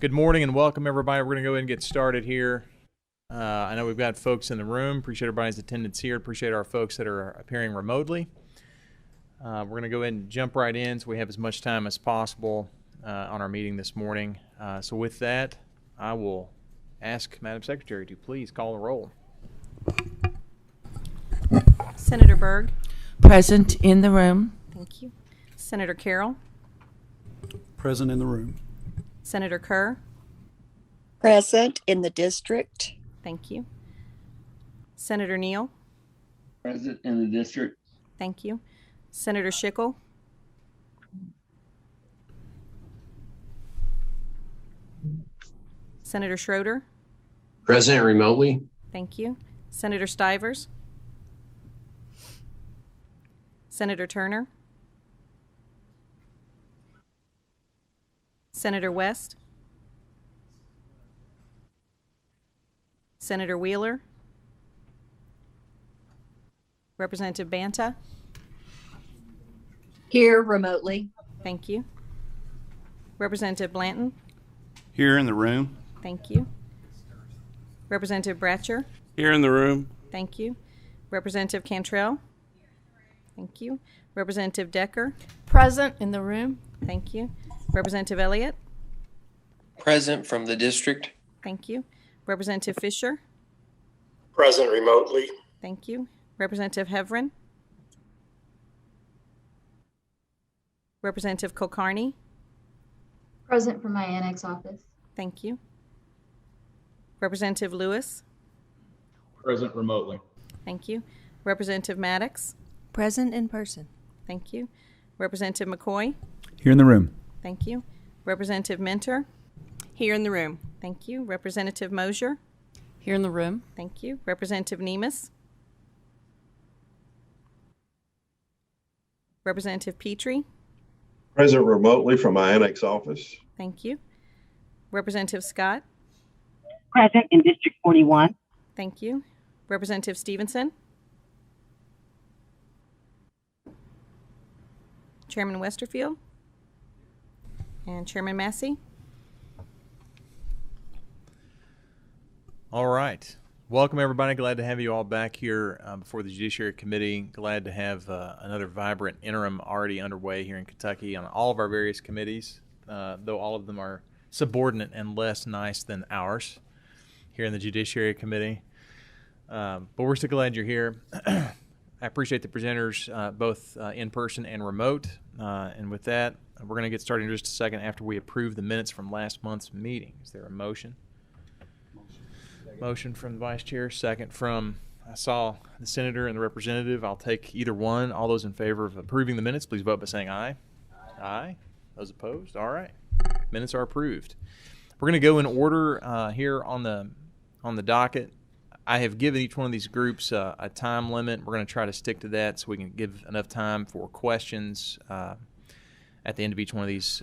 Good morning and welcome, everybody. We're going to go ahead and get started here. I know we've got folks in the room. Appreciate everybody's attendance here. Appreciate our folks that are appearing remotely. We're going to go ahead and jump right in so we have as much time as possible on our meeting this morning. So with that, I will ask Madam Secretary to please call the roll. Senator Berg. Present in the room. Thank you. Senator Carroll. Present in the room. Senator Kerr. Present in the district. Thank you. Senator Neal. Present in the district. Thank you. Senator Schickel. Senator Schroeder. Present remotely. Thank you. Senator Stivers. Senator Turner. Senator West. Senator Wheeler. Representative Banta. Here remotely. Thank you. Representative Blanton. Here in the room. Thank you. Representative Bratcher. Here in the room. Thank you. Representative Cantrell. Thank you. Representative Decker. Present in the room. Thank you. Representative Elliott. Present from the district. Thank you. Representative Fisher. Present remotely. Thank you. Representative Heverin. Representative Kulkarni. Present from my annex office. Thank you. Representative Lewis. Present remotely. Thank you. Representative Maddox. Present in person. Thank you. Representative McCoy. Here in the room. Thank you. Representative Mentor. Here in the room. Thank you. Representative Mosier. Here in the room. Thank you. Representative Nemus. Representative Petrie. Present remotely from my annex office. Thank you. Representative Scott. Present in District 41. Thank you. Representative Stevenson. Chairman Westerfield. And Chairman Massey. All right. Welcome, everybody. Glad to have you all back here before the Judiciary Committee. Glad to have another vibrant interim already underway here in Kentucky on all of our various committees, though all of them are subordinate and less nice than ours here in the Judiciary Committee. But we're still glad you're here. I appreciate the presenters both in person and remote. And with that, we're going to get started in just a second after we approve the minutes from last month's meeting. Is there a motion? Motion from the Vice Chair, second from, I saw the Senator and the Representative. I'll take either one. All those in favor of approving the minutes, please vote by saying aye. Aye. Those opposed? All right. Minutes are approved. We're going to go in order here on the docket. I have given each one of these groups a time limit. We're going to try to stick to that so we can give enough time for questions at the end of each one of these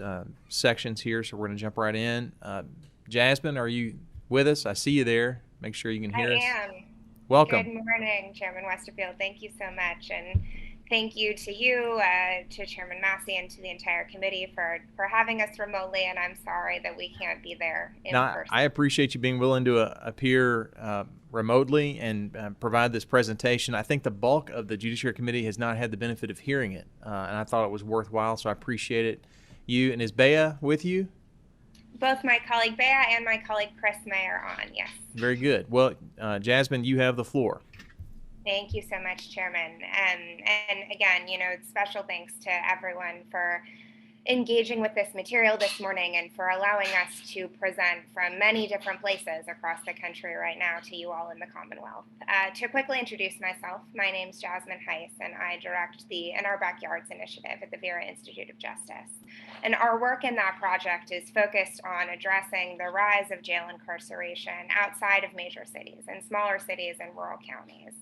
sections here. So we're going to jump right in. Jasmine, are you with us? I see you there. Make sure you can hear us. I am. Welcome. Good morning, Chairman Westerfield. Thank you so much. And thank you to you, to Chairman Massey, and to the entire committee for having us remotely. And I'm sorry that we can't be there in person. I appreciate you being willing to appear remotely and provide this presentation. I think the bulk of the Judiciary Committee has not had the benefit of hearing it, and I thought it was worthwhile, so I appreciate it. You, and is Bea with you? Both my colleague Bea and my colleague Chris May are on, yes. Very good. Well, Jasmine, you have the floor. Thank you so much, Chairman. And again, special thanks to everyone for engaging with this material this morning and for allowing us to present from many different places across the country right now to you all in the Commonwealth. To quickly introduce myself, my name's Jasmine Heiss, and I direct the In Our Backyards initiative at the Vera Institute of Justice. And our work in that project is focused on addressing the rise of jail incarceration outside of major cities, in smaller cities and rural counties.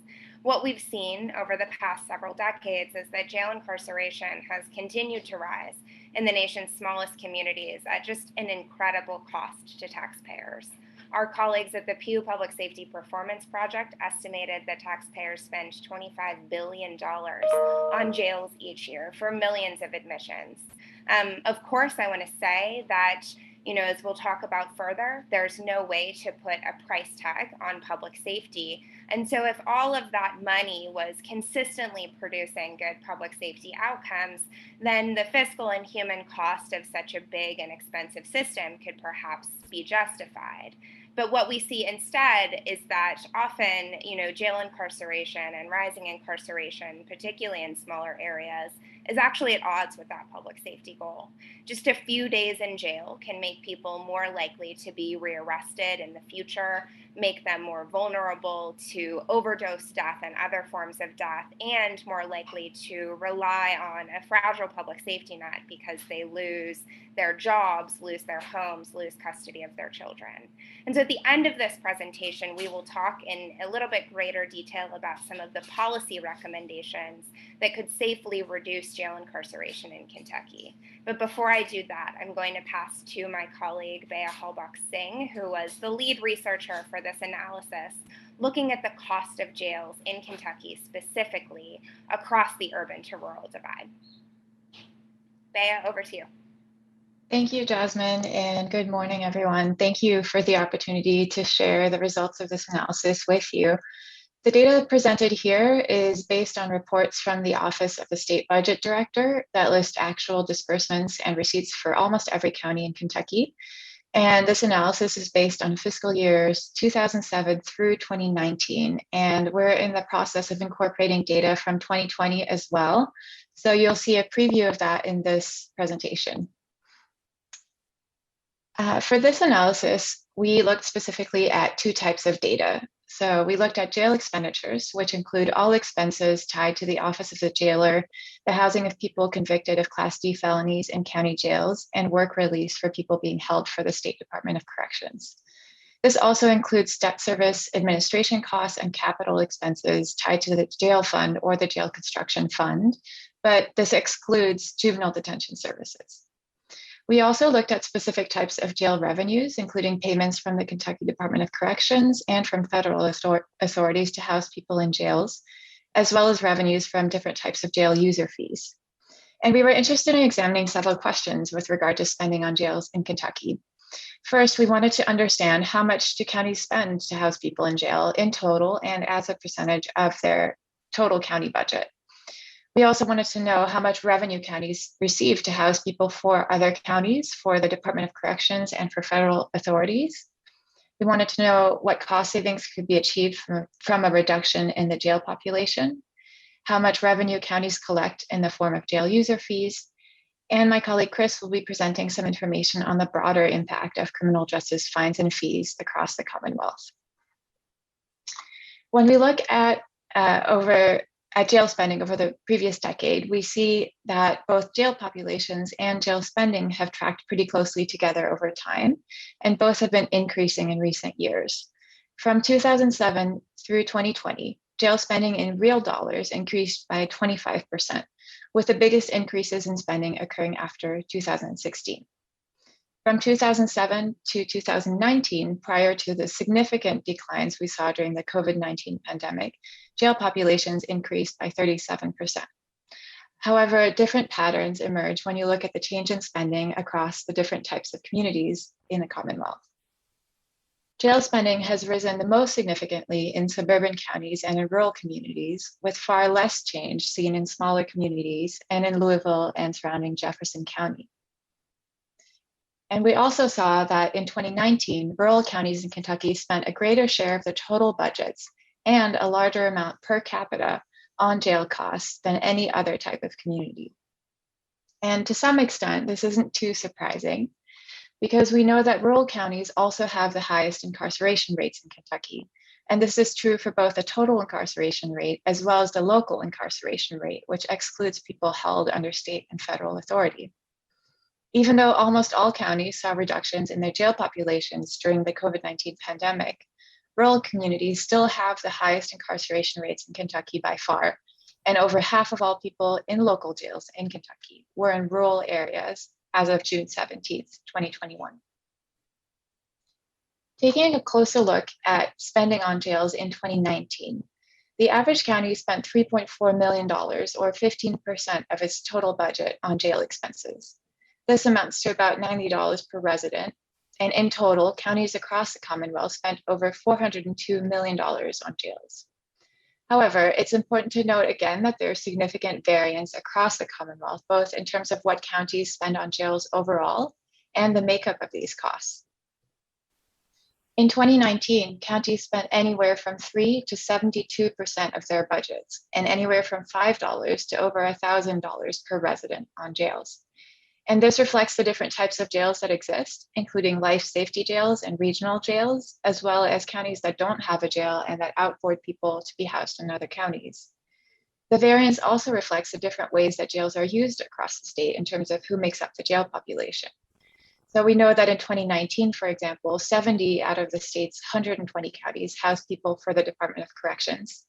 What we've seen over the past several decades is that jail incarceration has continued to rise in the nation's smallest communities at just an incredible cost to taxpayers. Our colleagues at the Pew Public Safety Performance Project estimated that taxpayers spend $25 billion on jails each year for millions of admissions. Of course, I want to say that, as we'll talk about further, there's no way to put a price tag on public safety. And so if all of that money was consistently producing good public safety outcomes, then the fiscal and human cost of such a big and expensive system could perhaps be justified. But what we see instead is that often, jail incarceration and rising incarceration, particularly in smaller areas, is actually at odds with that public safety goal. Just a few days in jail can make people more likely to be rearrested in the future, make them more vulnerable to overdose death and other forms of death, and more likely to rely on a fragile public safety net because they lose their jobs, lose their homes, lose custody of their children. And so at the end of this presentation, we will talk in a little bit greater detail about some of the policy recommendations that could safely reduce jail incarceration in Kentucky. But before I do that, I'm going to pass to my colleague, Bea Halbach-Singh, who was the lead researcher for this analysis, looking at the cost of jails in Kentucky specifically across the urban to rural divide. Bea, over to you. Thank you, Jasmine, and good morning, everyone. Thank you for the opportunity to share the results of this analysis with you. The data presented here is based on reports from the Office of the State Budget Director that list actual disbursements and receipts for almost every county in Kentucky. And this analysis is based on fiscal years 2007 through 2019. And we're in the process of incorporating data from 2020 as well. So you'll see a preview of that in this presentation. For this analysis, we looked specifically at two types of data. So we looked at jail expenditures, which include all expenses tied to the office of the jailer, the housing of people convicted of Class D felonies in county jails, and work release for people being held for the State Department of Corrections. This also includes debt service, administration costs, and capital expenses tied to the jail fund or the jail construction fund, but this excludes juvenile detention services. We also looked at specific types of jail revenues, including payments from the Kentucky Department of Corrections and from federal authorities to house people in jails, as well as revenues from different types of jail user fees. And we were interested in examining several questions with regard to spending on jails in Kentucky. First, we wanted to understand how much do counties spend to house people in jail in total and as a percentage of their total county budget. We also wanted to know how much revenue counties receive to house people for other counties, for the Department of Corrections, and for federal authorities. We wanted to know what cost savings could be achieved from a reduction in the jail population, how much revenue counties collect in the form of jail user fees, and my colleague Chris will be presenting some information on the broader impact of criminal justice fines and fees across the Commonwealth. When we look at jail spending over the previous decade, we see that both jail populations and jail spending have tracked pretty closely together over time, and both have been increasing in recent years. From 2007 through 2020, jail spending in real dollars increased by 25%, with the biggest increases in spending occurring after 2016. From 2007 to 2019, prior to the significant declines we saw during the COVID-19 pandemic, jail populations increased by 37%. However, different patterns emerge when you look at the change in spending across the different types of communities in the Commonwealth. Jail spending has risen the most significantly in suburban counties and in rural communities, with far less change seen in smaller communities and in Louisville and surrounding Jefferson County. And we also saw that in 2019, rural counties in Kentucky spent a greater share of the total budgets and a larger amount per capita on jail costs than any other type of community. And to some extent, this isn't too surprising because we know that rural counties also have the highest incarceration rates in Kentucky. And this is true for both the total incarceration rate as well as the local incarceration rate, which excludes people held under state and federal authority. Even though almost all counties saw reductions in their jail populations during the COVID-19 pandemic, rural communities still have the highest incarceration rates in Kentucky by far, and over half of all people in local jails in Kentucky were in rural areas as of June 17th, 2021. Taking a closer look at spending on jails in 2019, the average county spent $3.4 million, or 15% of its total budget, on jail expenses. This amounts to about $90 per resident. And in total, counties across the Commonwealth spent over $402 million on jails. However, it's important to note again that there's significant variance across the Commonwealth, both in terms of what counties spend on jails overall and the makeup of these costs. In 2019, counties spent anywhere from 3 to 72% of their budgets, and anywhere from $5 to over $1,000 per resident on jails. And this reflects the different types of jails that exist, including life safety jails and regional jails, as well as counties that don't have a jail and that outboard people to be housed in other counties. The variance also reflects the different ways that jails are used across the state in terms of who makes up the jail population. So we know that in 2019, for example, 70 out of the state's 120 counties housed people for the Department of Corrections.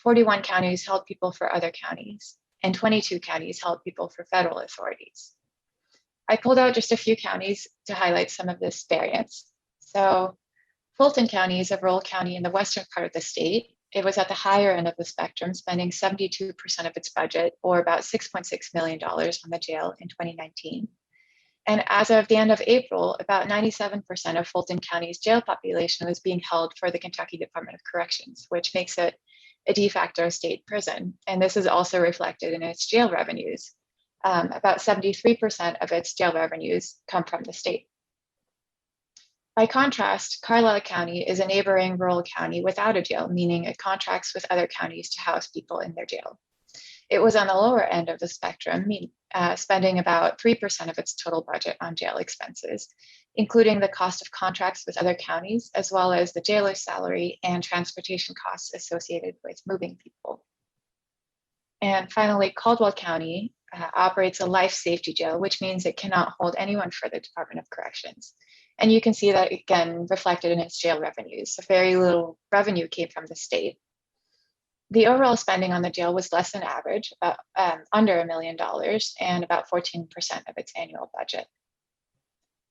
41 counties held people for other counties, and 22 counties held people for federal authorities. I pulled out just a few counties to highlight some of this variance. So Fulton County is a rural county in the western part of the state. It was at the higher end of the spectrum, spending 72% of its budget, or about $6.6 million on the jail in 2019. And as of the end of April, about 97% of Fulton County's jail population was being held for the Kentucky Department of Corrections, which makes it a de facto state prison. And this is also reflected in its jail revenues. About 73% of its jail revenues come from the state. By contrast, Carlisle County is a neighboring rural county without a jail, meaning it contracts with other counties to house people in their jail. It was on the lower end of the spectrum, spending about 3% of its total budget on jail expenses, including the cost of contracts with other counties, as well as the jailer's salary and transportation costs associated with moving people. And finally, Caldwell County operates a life safety jail, which means it cannot hold anyone for the Department of Corrections. And you can see that again reflected in its jail revenues. So very little revenue came from the state. The overall spending on the jail was less than average, about under $1 million, and about 14% of its annual budget.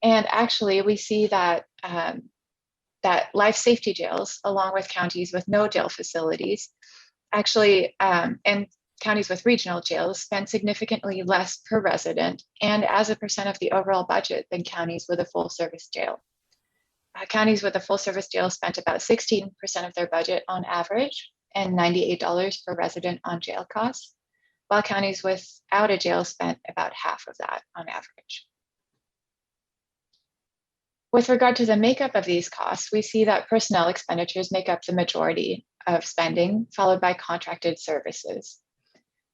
And actually, we see that that life safety jails, along with counties with no jail facilities, actually, and counties with regional jails, spend significantly less per resident and as a percent of the overall budget than counties with a full service jail. Counties with a full service jail spent about 16% of their budget on average, and $98 per resident on jail costs, while counties without a jail spent about half of that on average. With regard to the makeup of these costs, we see that personnel expenditures make up the majority of spending, followed by contracted services.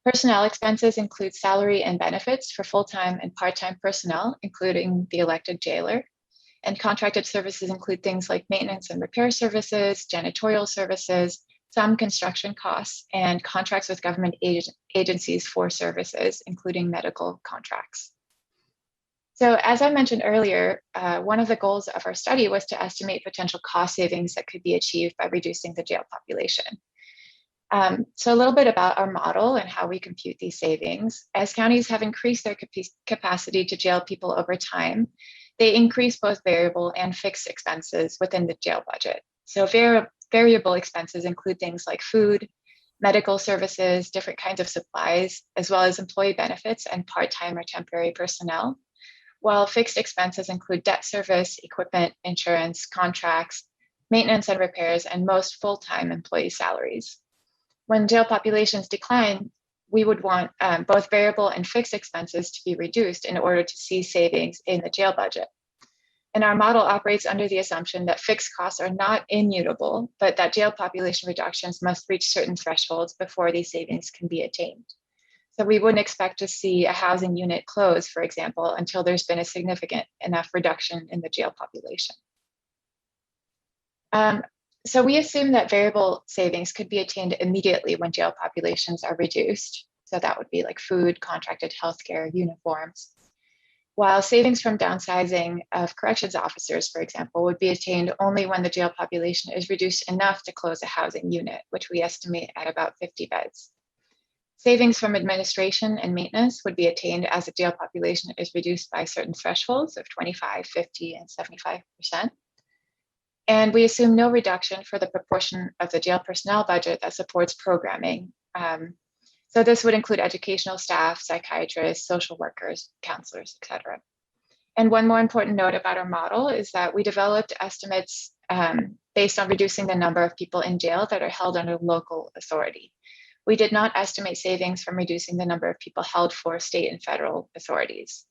Personnel expenses include salary and benefits for full-time and part-time personnel, including the elected jailer. And contracted services include things like maintenance and repair services, janitorial services, some construction costs, and contracts with government agencies for services, including medical contracts. So as I mentioned earlier, one of the goals of our study was to estimate potential cost savings that could be achieved by reducing the jail population. So a little bit about our model and how we compute these savings. As counties have increased their capacity to jail people over time, they increase both variable and fixed expenses within the jail budget. So variable expenses include things like food, medical services, different kinds of supplies, as well as employee benefits and part-time or temporary personnel, while fixed expenses include debt service, equipment, insurance, contracts, maintenance and repairs, and most full-time employee salaries. When jail populations decline, we would want both variable and fixed expenses to be reduced in order to see savings in the jail budget. And our model operates under the assumption that fixed costs are not immutable, but that jail population reductions must reach certain thresholds before these savings can be attained. So we wouldn't expect to see a housing unit close, for example, until there's been a significant enough reduction in the jail population. So we assume that variable savings could be attained immediately when jail populations are reduced. So that would be like food, contracted healthcare, uniforms. While savings from downsizing of corrections officers, for example, would be attained only when the jail population is reduced enough to close a housing unit, which we estimate at about 50 beds. Savings from administration and maintenance would be attained as the jail population is reduced by certain thresholds of 25, 50, and 75%. And we assume no reduction for the proportion of the jail personnel budget that supports programming. So this would include educational staff, psychiatrists, social workers, counselors, etc. And one more important note about our model is that we developed estimates based on reducing the number of people in jail that are held under local authority. We did not estimate savings from reducing the number of people held for state and federal authorities.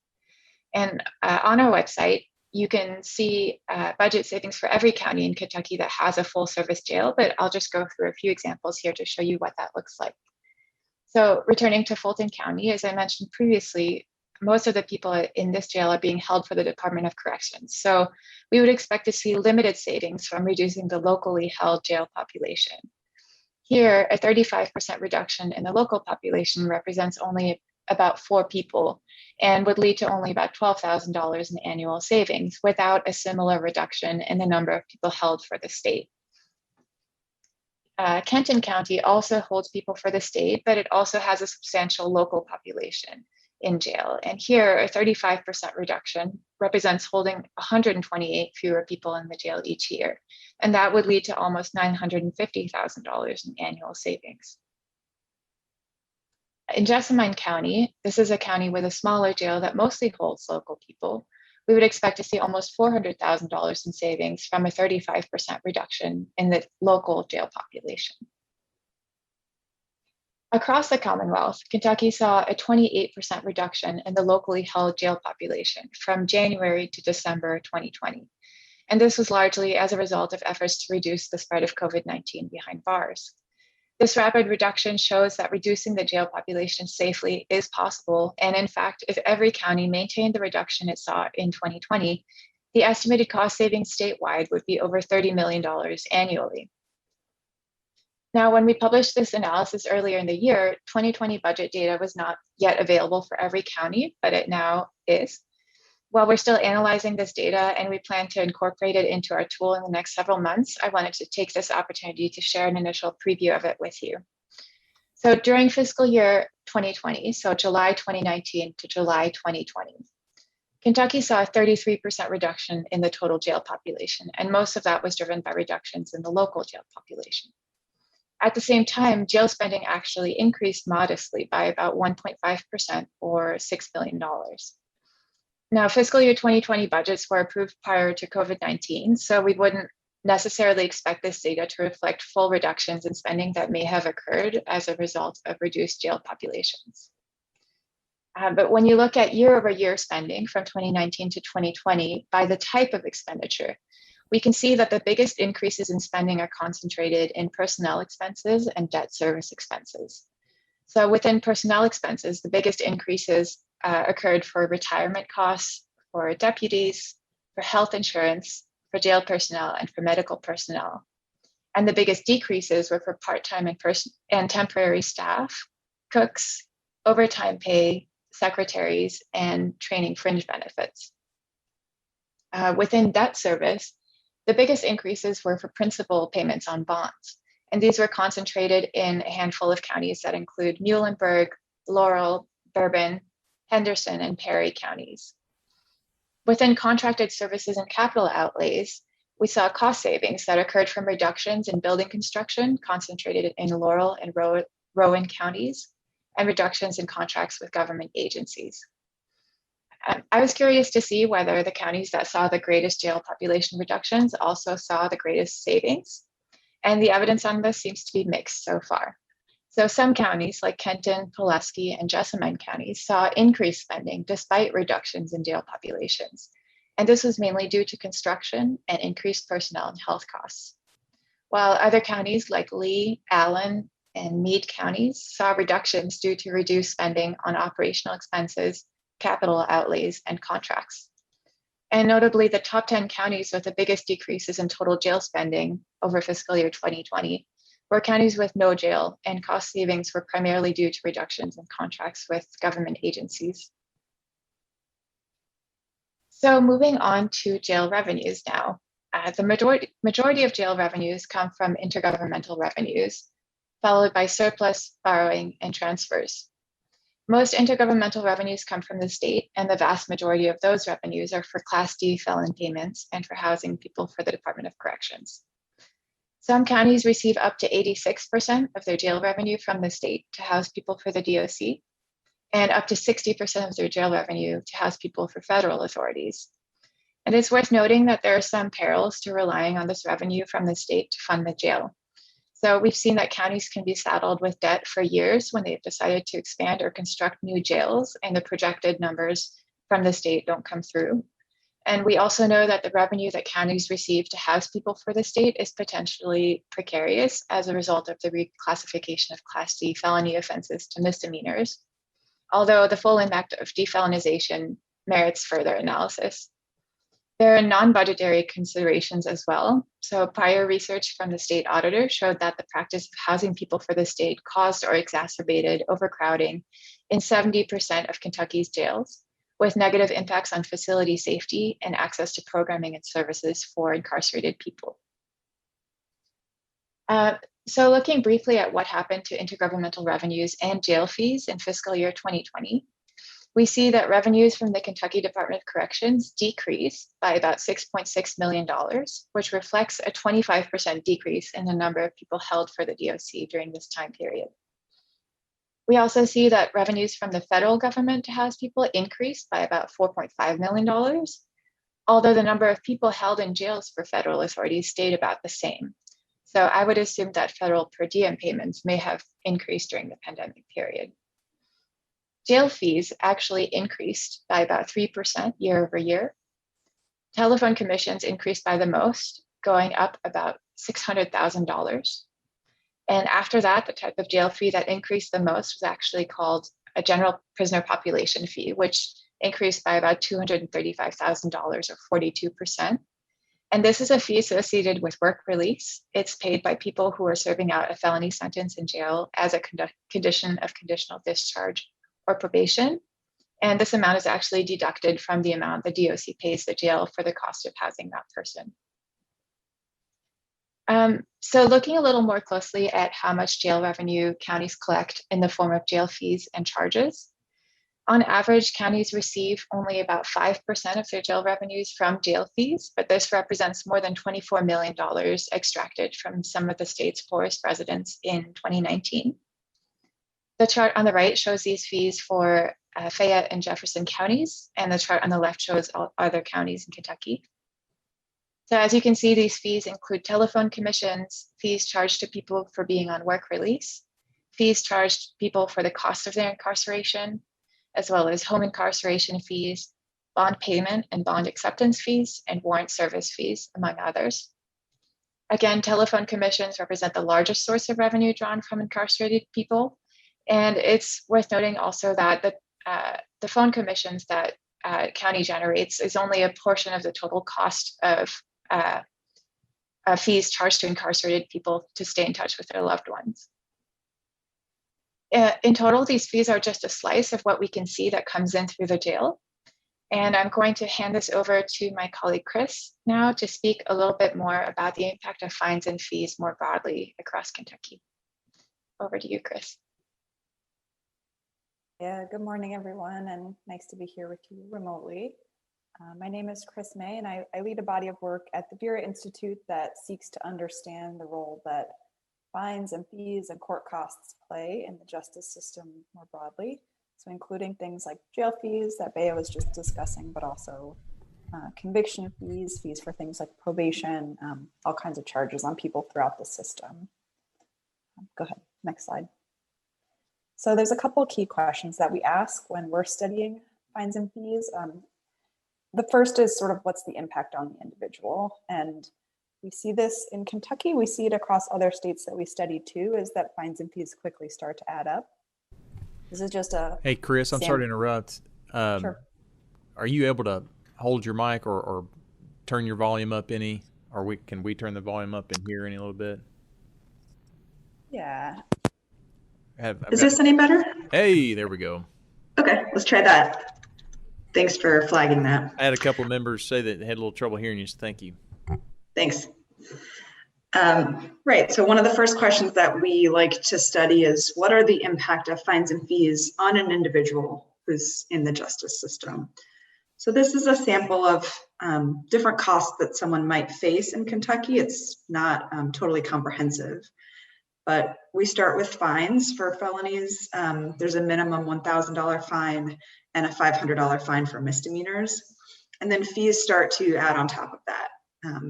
And on our website, you can see budget savings for every county in Kentucky that has a full service jail, but I'll just go through a few examples here to show you what that looks like. So returning to Fulton County, as I mentioned previously, most of the people in this jail are being held for the Department of Corrections. So we would expect to see limited savings from reducing the locally held jail population. Here, a 35% reduction in the local population represents only about 4 people and would lead to only about $12,000 in annual savings without a similar reduction in the number of people held for the state. Kenton County also holds people for the state, but it also has a substantial local population in jail. And here, a 35% reduction represents holding 128 fewer people in the jail each year. And that would lead to almost $950,000 in annual savings. In Jessamine County, this is a county with a smaller jail that mostly holds local people. We would expect to see almost $400,000 in savings from a 35% reduction in the local jail population. Across the Commonwealth, Kentucky saw a 28% reduction in the locally held jail population from January to December 2020. And this was largely as a result of efforts to reduce the spread of COVID-19 behind bars. This rapid reduction shows that reducing the jail population safely is possible. And in fact, if every county maintained the reduction it saw in 2020, the estimated cost savings statewide would be over $30 million annually. Now, when we published this analysis earlier in the year, 2020 budget data was not yet available for every county, but it now is. While we're still analyzing this data and we plan to incorporate it into our tool in the next several months, I wanted to take this opportunity to share an initial preview of it with you. So during fiscal year 2020, so July 2019 to July 2020, Kentucky saw a 33% reduction in the total jail population, and most of that was driven by reductions in the local jail population. At the same time, jail spending actually increased modestly by about 1.5% or $6 billion. Now, fiscal year 2020 budgets were approved prior to COVID-19, so we wouldn't necessarily expect this data to reflect full reductions in spending that may have occurred as a result of reduced jail populations. But when you look at year-over-year spending from 2019 to 2020 by the type of expenditure, we can see that the biggest increases in spending are concentrated in personnel expenses and debt service expenses. So within personnel expenses, the biggest increases occurred for retirement costs, for deputies, for health insurance, for jail personnel, and for medical personnel. And the biggest decreases were for part-time and temporary staff, cooks, overtime pay, secretaries, and training fringe benefits. Within debt service, the biggest increases were for principal payments on bonds. And these were concentrated in a handful of counties that include Muhlenberg, Laurel, Bourbon, Henderson, and Perry counties. Within contracted services and capital outlays, we saw cost savings that occurred from reductions in building construction concentrated in Laurel and Rowan counties, and reductions in contracts with government agencies. I was curious to see whether the counties that saw the greatest jail population reductions also saw the greatest savings. And the evidence on this seems to be mixed so far. So some counties like Kenton, Pulaski, and Jessamine counties saw increased spending despite reductions in jail populations. And this was mainly due to construction and increased personnel and health costs. While other counties like Lee, Allen, and Meade counties saw reductions due to reduced spending on operational expenses, capital outlays, and contracts. And notably, the top 10 counties with the biggest decreases in total jail spending over fiscal year 2020 were counties with no jail, and cost savings were primarily due to reductions in contracts with government agencies. So moving on to jail revenues now. The majority of jail revenues come from intergovernmental revenues, followed by surplus, borrowing, and transfers. Most intergovernmental revenues come from the state, and the vast majority of those revenues are for Class D felon payments and for housing people for the Department of Corrections. Some counties receive up to 86% of their jail revenue from the state to house people for the DOC, and up to 60% of their jail revenue to house people for federal authorities. And it's worth noting that there are some perils to relying on this revenue from the state to fund the jail. So we've seen that counties can be saddled with debt for years when they've decided to expand or construct new jails, and the projected numbers from the state don't come through. And we also know that the revenue that counties receive to house people for the state is potentially precarious as a result of the reclassification of Class D felony offenses to misdemeanors, although the full impact of defelonization merits further analysis. There are non-budgetary considerations as well. So prior research from the state auditor showed that the practice of housing people for the state caused or exacerbated overcrowding in 70% of Kentucky's jails, with negative impacts on facility safety and access to programming and services for incarcerated people. So looking briefly at what happened to intergovernmental revenues and jail fees in fiscal year 2020, we see that revenues from the Kentucky Department of Corrections decreased by about $6.6 million, which reflects a 25% decrease in the number of people held for the DOC during this time period. We also see that revenues from the federal government to house people increased by about $4.5 million, although the number of people held in jails for federal authorities stayed about the same. So I would assume that federal per diem payments may have increased during the pandemic period. Jail fees actually increased by about 3% year over year. Telephone commissions increased by the most, going up about $600,000. And after that, the type of jail fee that increased the most was actually called a general prisoner population fee, which increased by about $235,000 or 42%. And this is a fee associated with work release. It's paid by people who are serving out a felony sentence in jail as a condition of conditional discharge or probation. And this amount is actually deducted from the amount the DOC pays the jail for the cost of housing that person. So looking a little more closely at how much jail revenue counties collect in the form of jail fees and charges, on average, counties receive only about 5% of their jail revenues from jail fees, but this represents more than $24 million extracted from some of the state's poorest residents in 2019. The chart on the right shows these fees for Fayette and Jefferson counties, and the chart on the left shows all other counties in Kentucky. So as you can see, these fees include telephone commissions, fees charged to people for being on work release, fees charged people for the cost of their incarceration, as well as home incarceration fees, bond payment and bond acceptance fees, and warrant service fees, among others. Again, telephone commissions represent the largest source of revenue drawn from incarcerated people. And it's worth noting also that the phone commissions that county generates is only a portion of the total cost of fees charged to incarcerated people to stay in touch with their loved ones. In total, these fees are just a slice of what we can see that comes in through the jail. And I'm going to hand this over to my colleague, Chris, now to speak a little bit more about the impact of fines and fees more broadly across Kentucky. Over to you, Chris. Yeah, good morning, everyone, and nice to be here with you remotely. My name is Chris May, and I lead a body of work at the Vera Institute that seeks to understand the role that fines and fees and court costs play in the justice system more broadly. So including things like jail fees that Bea was just discussing, but also conviction fees, fees for things like probation, all kinds of charges on people throughout the system. Go ahead, next slide. So there's a couple of key questions that we ask when we're studying fines and fees. The first is sort of what's the impact on the individual? And we see this in Kentucky, we see it across other states that we study too, is that fines and fees quickly start to add up. This is just a— Hey, Chris, I'm sorry to interrupt. Sure. Are you able to hold your mic or turn your volume up any? Or can we turn the volume up in here any little bit? Yeah. Is this any better? Hey, there we go. Okay, let's try that. Thanks for flagging that. I had a couple of members say that they had a little trouble hearing you, so thank you. Thanks. Right, so one of the first questions that we like to study is what are the impact of fines and fees on an individual who's in the justice system? So this is a sample of different costs that someone might face in Kentucky. It's not totally comprehensive, but we start with fines for felonies. There's a minimum $1,000 fine and a $500 fine for misdemeanors. And then fees start to add on top of that.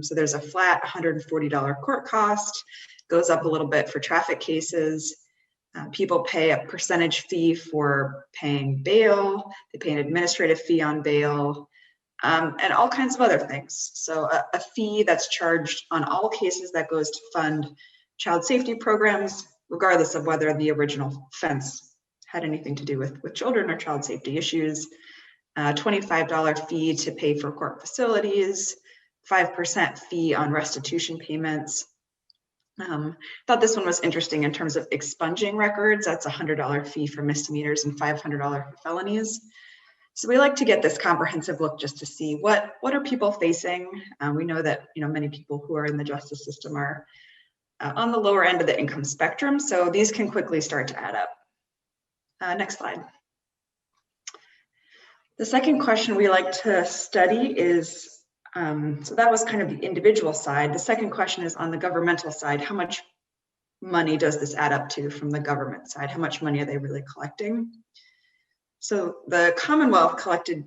So there's a flat $140 court cost, goes up a little bit for traffic cases. People pay a percentage fee for paying bail. They pay an administrative fee on bail, and all kinds of other things. So a fee that's charged on all cases that goes to fund child safety programs, regardless of whether the original offense had anything to do with children or child safety issues. $25 fee to pay for court facilities, 5% fee on restitution payments. Thought this one was interesting in terms of expunging records. That's a $100 fee for misdemeanors and $500 for felonies. So we like to get this comprehensive look just to see what are people facing. We know that many people who are in the justice system are on the lower end of the income spectrum, so these can quickly start to add up. Next slide. The second question we like to study is, so that was kind of the individual side. The second question is on the governmental side. How much money does this add up to from the government side? How much money are they really collecting? So the Commonwealth collected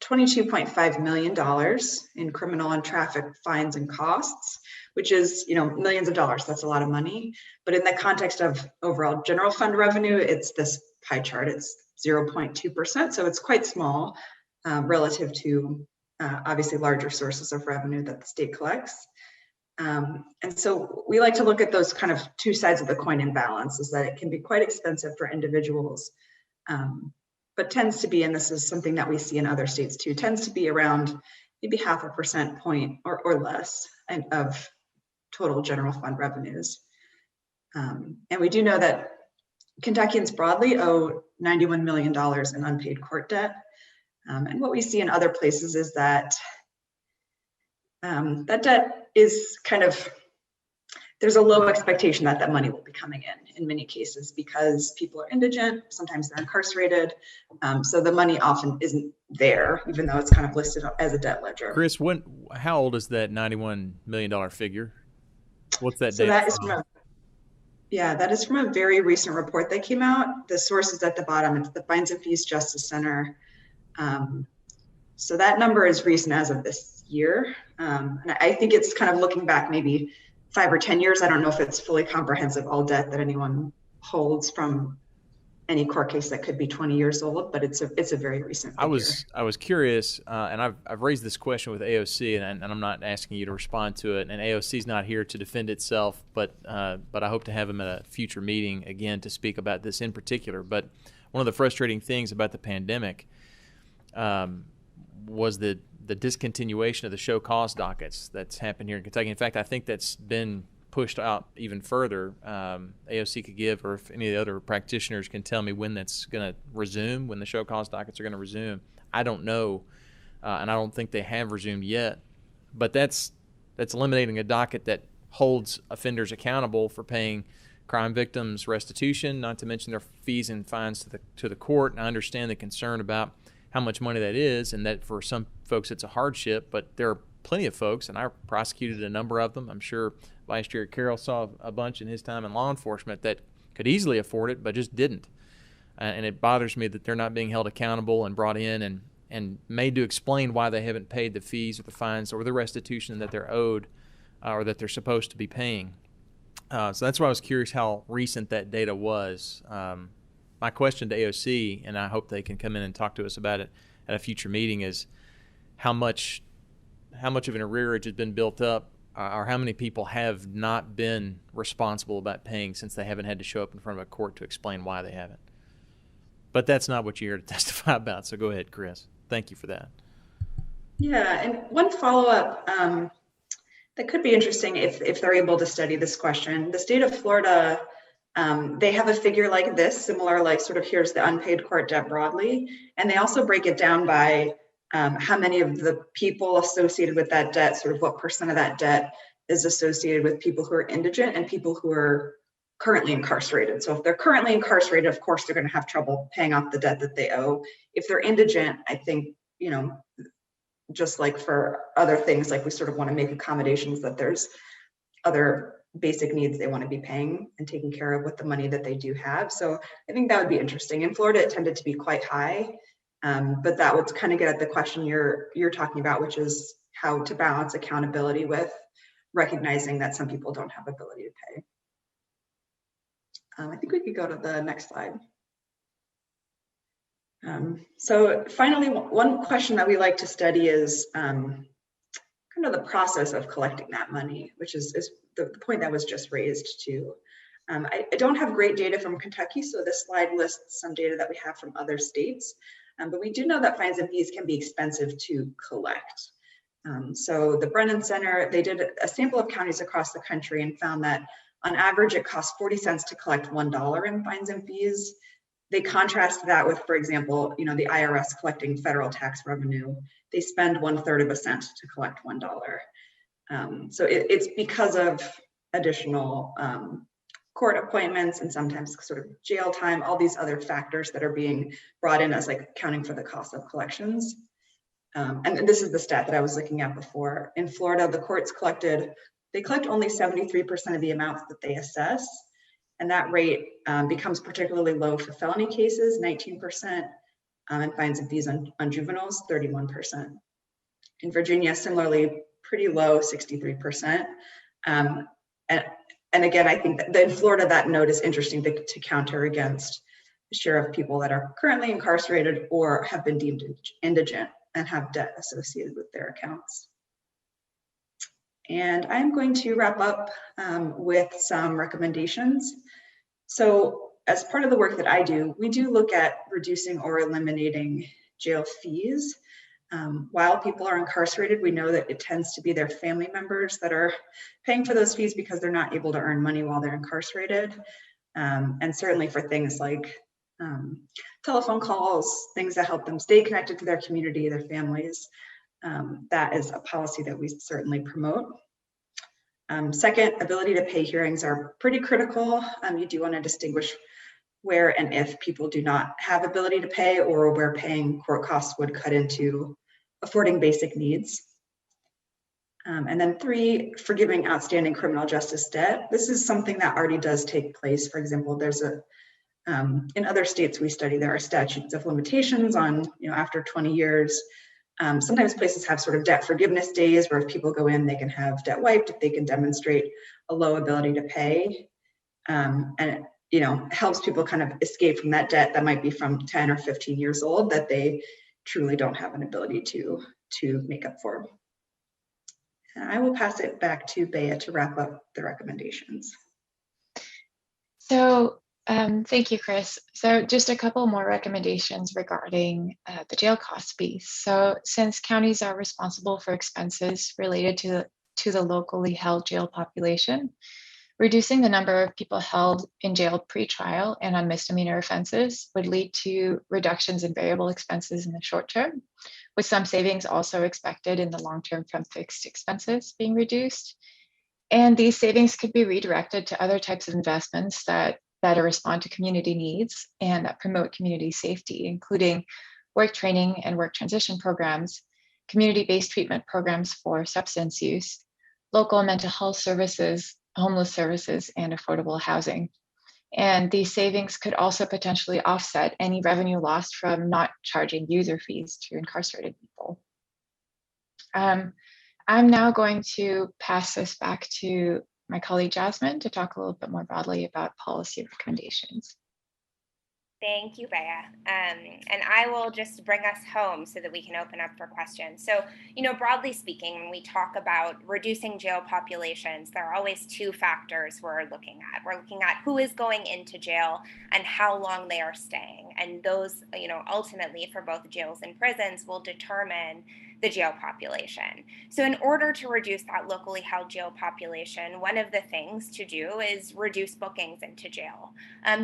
$22.5 million in criminal and traffic fines and costs, which is, millions of dollars. That's a lot of money. But in the context of overall general fund revenue, it's this pie chart. It's 0.2%. So it's quite small relative to obviously larger sources of revenue that the state collects. And so we like to look at those kind of two sides of the coin in balance, is that it can be quite expensive for individuals, but tends to be, and this is something that we see in other states too, tends to be around maybe 0.5 percentage point or less of total general fund revenues. And we do know that Kentuckians broadly owe $91 million in unpaid court debt. And what we see in other places is that that debt is kind of, there's a low expectation that that money will be coming in many cases, because people are indigent, sometimes they're incarcerated. So the money often isn't there, even though it's kind of listed as a debt ledger. Chris, how old is that $91 million figure? What's that So data that is from? that is from a very recent report that came out. The source is at the bottom. It's the Fines and Fees Justice Center. So that number is recent as of this year. And I think it's kind of looking back maybe 5 or 10 years. I don't know if it's fully comprehensive, all debt that anyone holds from any court case that could be 20 years old, but it's a very recent figure. I was curious, and I've raised this question with AOC, and I'm not asking you to respond to it. And AOC's not here to defend itself, but I hope to have him at a future meeting again to speak about this in particular. But one of the frustrating things about the pandemic was the discontinuation of the show cause dockets that's happened here in Kentucky. In fact, I think that's been pushed out even further. AOC could give, or if any of the other practitioners can tell me when that's going to resume, when the show cause dockets are going to resume. I don't know, and I don't think they have resumed yet. But that's eliminating a docket that holds offenders accountable for paying crime victims restitution, not to mention their fees and fines to the court. And I understand the concern about how much money that is, and that for some folks it's a hardship, but there are plenty of folks, and I prosecuted a number of them. I'm sure Vice Chair Carroll saw a bunch in his time in law enforcement that could easily afford it but just didn't. And it bothers me that they're not being held accountable and brought in and made to explain why they haven't paid the fees or the fines or the restitution that they're owed or that they're supposed to be paying. So that's why I was curious how recent that data was. My question to AOC, and I hope they can come in and talk to us about it at a future meeting, is how much of an arrearage has been built up, or how many people have not been responsible about paying since they haven't had to show up in front of a court to explain why they haven't. But that's not what you're here to testify about, so go ahead, Chris. Thank you for that. Yeah, and one follow-up that could be interesting if they're able to study this question. The state of Florida, they have a figure like this, similar, like sort of here's the unpaid court debt broadly, and they also break it down by how many of the people associated with that debt, sort of what percent of that debt is associated with people who are indigent and people who are currently incarcerated. So if they're currently incarcerated, of course, they're going to have trouble paying off the debt that they owe. If they're indigent, I think you know, just like for other things, like we sort of want to make accommodations that there's other basic needs they want to be paying and taking care of with the money that they do have. So I think that would be interesting. In Florida, it tended to be quite high, but that would kind of get at the question you're talking about, which is how to balance accountability with recognizing that some people don't have ability to pay. I think we could go to the next slide. So finally, one question that we like to study is kind of the process of collecting that money, which is the point that was just raised too. I don't have great data from Kentucky, so this slide lists some data that we have from other states, but we do know that fines and fees can be expensive to collect. So the Brennan Center, they did a sample of counties across the country and found that on average, it costs 40 cents to collect $1 in fines and fees. They contrast that with, for example, you know, the IRS collecting federal tax revenue. They spend 1/3 of a cent to collect $1. So it's because of additional court appointments and sometimes sort of jail time, all these other factors that are being brought in as like accounting for the cost of collections. And this is the stat that I was looking at before. In Florida, the courts collect only 73% of the amounts that they assess. And that rate becomes particularly low for felony cases, 19%, and fines and fees on juveniles, 31%. In Virginia, similarly, pretty low, 63%. And again, I think that in Florida, that note is interesting to counter against the share of people that are currently incarcerated or have been deemed indigent and have debt associated with their accounts. And I'm going to wrap up with some recommendations. So as part of the work that I do, we do look at reducing or eliminating jail fees. While people are incarcerated, we know that it tends to be their family members that are paying for those fees because they're not able to earn money while they're incarcerated. And certainly for things like telephone calls, things that help them stay connected to their community, their families, that is a policy that we certainly promote. Second, ability to pay hearings are pretty critical. You do want to distinguish where and if people do not have ability to pay or where paying court costs would cut into affording basic needs. And then 3, forgiving outstanding criminal justice debt. This is something that already does take place. For example, there's in other states we study, there are statutes of limitations on, you know, after 20 years. Sometimes places have sort of debt forgiveness days where if people go in, they can have debt wiped if they can demonstrate a low ability to pay. And it, you know, helps people kind of escape from that debt that might be from 10 or 15 years old that they truly don't have an ability to make up for. And I will pass it back to Bea to wrap up the recommendations. So thank you, Chris. So just a couple more recommendations regarding the jail cost piece. So since counties are responsible for expenses related to the locally held jail population, reducing the number of people held in jail pre-trial and on misdemeanor offenses would lead to reductions in variable expenses in the short term, with some savings also expected in the long term from fixed expenses being reduced. And these savings could be redirected to other types of investments that better respond to community needs and that promote community safety, including work training and work transition programs, community-based treatment programs for substance use, local mental health services, homeless services, and affordable housing. And these savings could also potentially offset any revenue lost from not charging user fees to incarcerated people. I'm now going to pass this back to my colleague Jasmine to talk a little bit more broadly about policy recommendations. Thank you, Bea. And I will just bring us home so that we can open up for questions. So, you know, broadly speaking, when we talk about reducing jail populations, there are always 2 factors we're looking at. We're looking at who is going into jail and how long they are staying. And those, you know, ultimately for both jails and prisons will determine the jail population. So in order to reduce that locally held jail population, one of the things to do is reduce bookings into jail.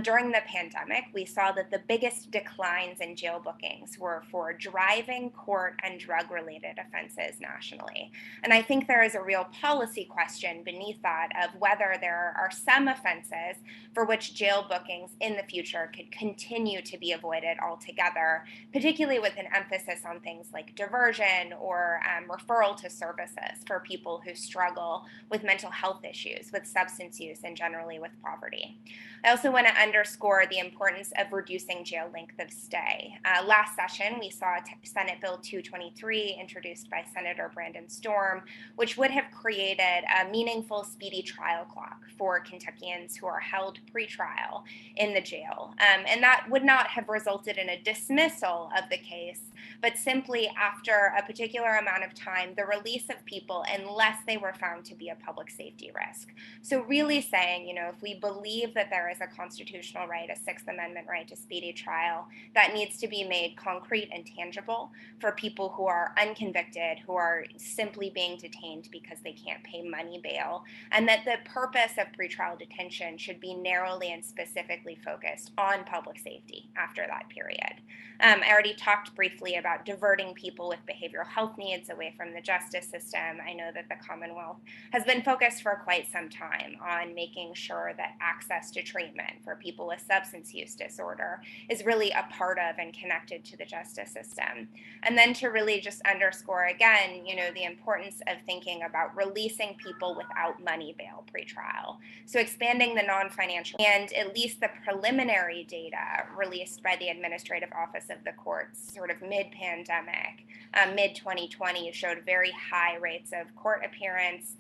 During the pandemic, we saw that the biggest declines in jail bookings were for driving, court, and drug-related offenses nationally. And I think there is a real policy question beneath that of whether there are some offenses for which jail bookings in the future could continue to be avoided altogether, particularly with an emphasis on things like diversion or referral to services for people who struggle with mental health issues, with substance use, and generally with poverty. I also want to underscore the importance of reducing jail length of stay. Last session, we saw Senate Bill 223 introduced by Senator Brandon Storm, which would have created a meaningful speedy trial clock for Kentuckians who are held pretrial in the jail. And that would not have resulted in a dismissal of the case, but simply after a particular amount of time, the release of people unless they were found to be a public safety risk. So really saying, if we believe that there is a constitutional right, a Sixth Amendment right to speedy trial, that needs to be made concrete and tangible for people who are unconvicted, who are simply being detained because they can't pay money bail, and that the purpose of pretrial detention should be narrowly and specifically focused on public safety after that period. I already talked briefly about diverting people with behavioral health needs away from the justice system. I know that the Commonwealth has been focused for quite some time on making sure that access to treatment for people with substance use disorder is really a part of and connected to the justice system. And then to really just underscore again, the importance of thinking about releasing people without money bail pretrial. So expanding the non-financial and at least the preliminary data released by the Administrative Office of the Courts sort of mid-pandemic, mid-2020 showed very high rates of court appearance,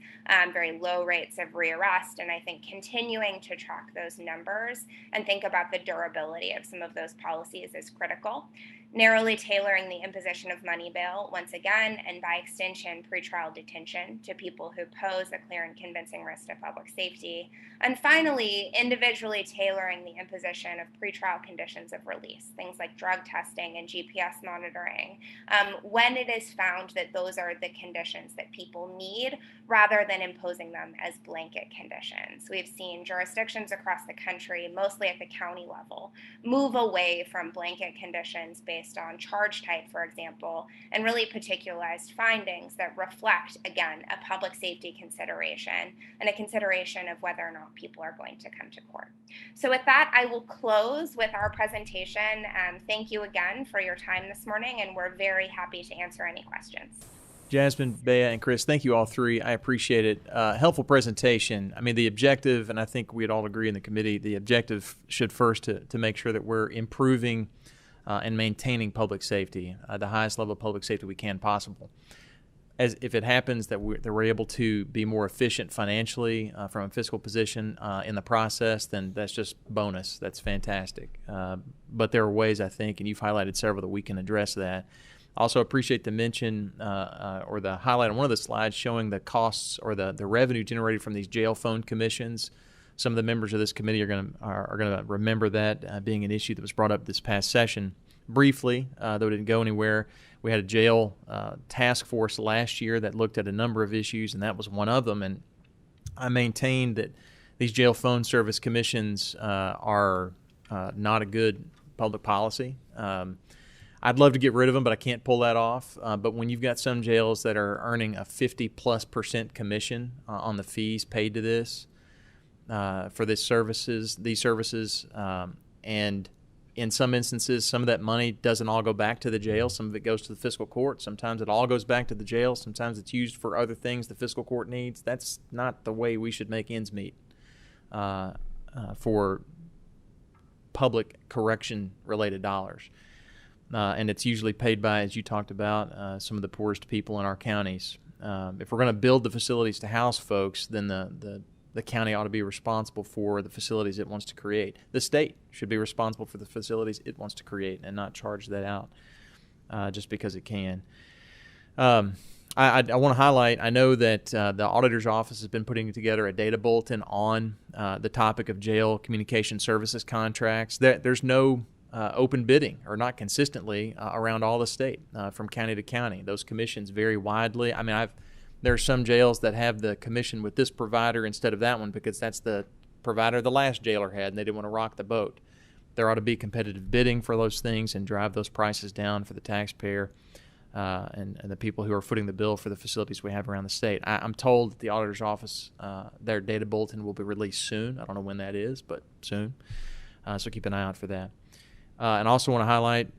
very low rates of rearrest, and I think continuing to track those numbers and think about the durability of some of those policies is critical. Narrowly tailoring the imposition of money bail, once again, and by extension, pretrial detention to people who pose a clear and convincing risk to public safety. And finally, individually tailoring the imposition of pretrial conditions of release, things like drug testing and GPS monitoring, when it is found that those are the conditions that people need, rather than imposing them as blanket conditions. We've seen jurisdictions across the country, mostly at the county level, move away from blanket conditions based on charge type, for example, and really particularized findings that reflect, again, a public safety consideration and a consideration of whether or not people are going to come to court. So with that, I will close with our presentation. Thank you again for your time this morning, and we're very happy to answer any questions. Jasmine, Bea, and Chris, thank you all three. I appreciate it. Helpful presentation. I mean, the objective, and I think we'd all agree in the committee, the objective should first to make sure that we're improving and maintaining public safety, the highest level of public safety we can possible. As if it happens that we're able to be more efficient financially from a fiscal position in the process, then that's just bonus. That's fantastic. But there are ways, I think, and you've highlighted several, that we can address that. Also appreciate the mention or the highlight on one of the slides showing the costs or the revenue generated from these jail phone commissions. Some of the members of this committee are going to remember that being an issue that was brought up this past session. Briefly, though it didn't go anywhere, we had a jail task force last year that looked at a number of issues, and that was one of them. And I maintained that these jail phone service commissions are not a good public policy. I'd love to get rid of them, but I can't pull that off. But when you've got some jails that are earning a 50+% commission on the fees paid to this for these services, and in some instances, some of that money doesn't all go back to the jail. Some of it goes to the fiscal court. Sometimes it all goes back to the jail. Sometimes it's used for other things the fiscal court needs. That's not the way we should make ends meet for public correction-related dollars. And it's usually paid by, as you talked about, some of the poorest people in our counties. If we're going to build the facilities to house folks, then the county ought to be responsible for the facilities it wants to create. The state should be responsible for the facilities it wants to create and not charge that out just because it can. I want to highlight, I know that the auditor's office has been putting together a data bulletin on the topic of jail communication services contracts. There's no open bidding, or not consistently, around all the state, from county to county. Those commissions vary widely. I mean, there are some jails that have the commission with this provider instead of that one because that's the provider the last jailer had and they didn't want to rock the boat. There ought to be competitive bidding for those things and drive those prices down for the taxpayer and the people who are footing the bill for the facilities we have around the state. I'm told that the auditor's office, their data bulletin will be released soon. I don't know when that is, but soon. So keep an eye out for that. And I also want to highlight,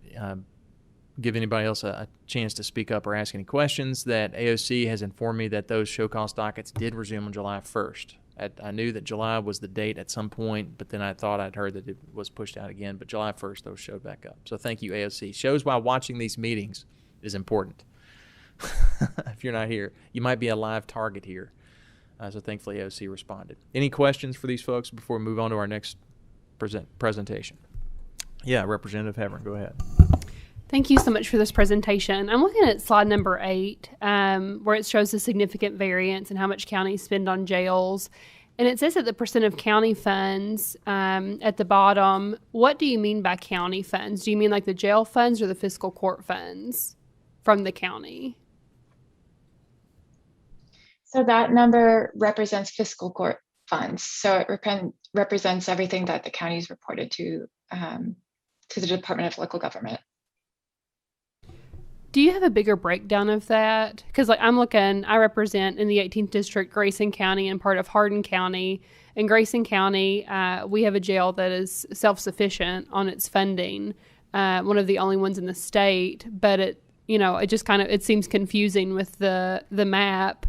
give anybody else a chance to speak up or ask any questions, that AOC has informed me that those show cause dockets did resume on July 1st. I knew that July was the date at some point, but then I thought I'd heard that it was pushed out again. But July 1st, those showed back up. So thank you, AOC. Shows why watching these meetings is important. If you're not here, you might be a live target here. So thankfully, AOC responded. Any questions for these folks before we move on to our next presentation? Yeah, Representative Hevern, go ahead. Thank you so much for this presentation. I'm looking at slide number 8, where it shows the significant variance in how much counties spend on jails. And it says that the percent of county funds at the bottom. What do you mean by county funds? Do you mean like the jail funds or the fiscal court funds from the county? So that number represents fiscal court funds. So it represents everything that the counties reported to the Department of Local Government. Do you have a bigger breakdown of that? Because like I represent in the 18th District, Grayson County and part of Hardin County. In Grayson County, we have a jail that is self-sufficient on its funding, one of the only ones in the state. But it seems confusing with the map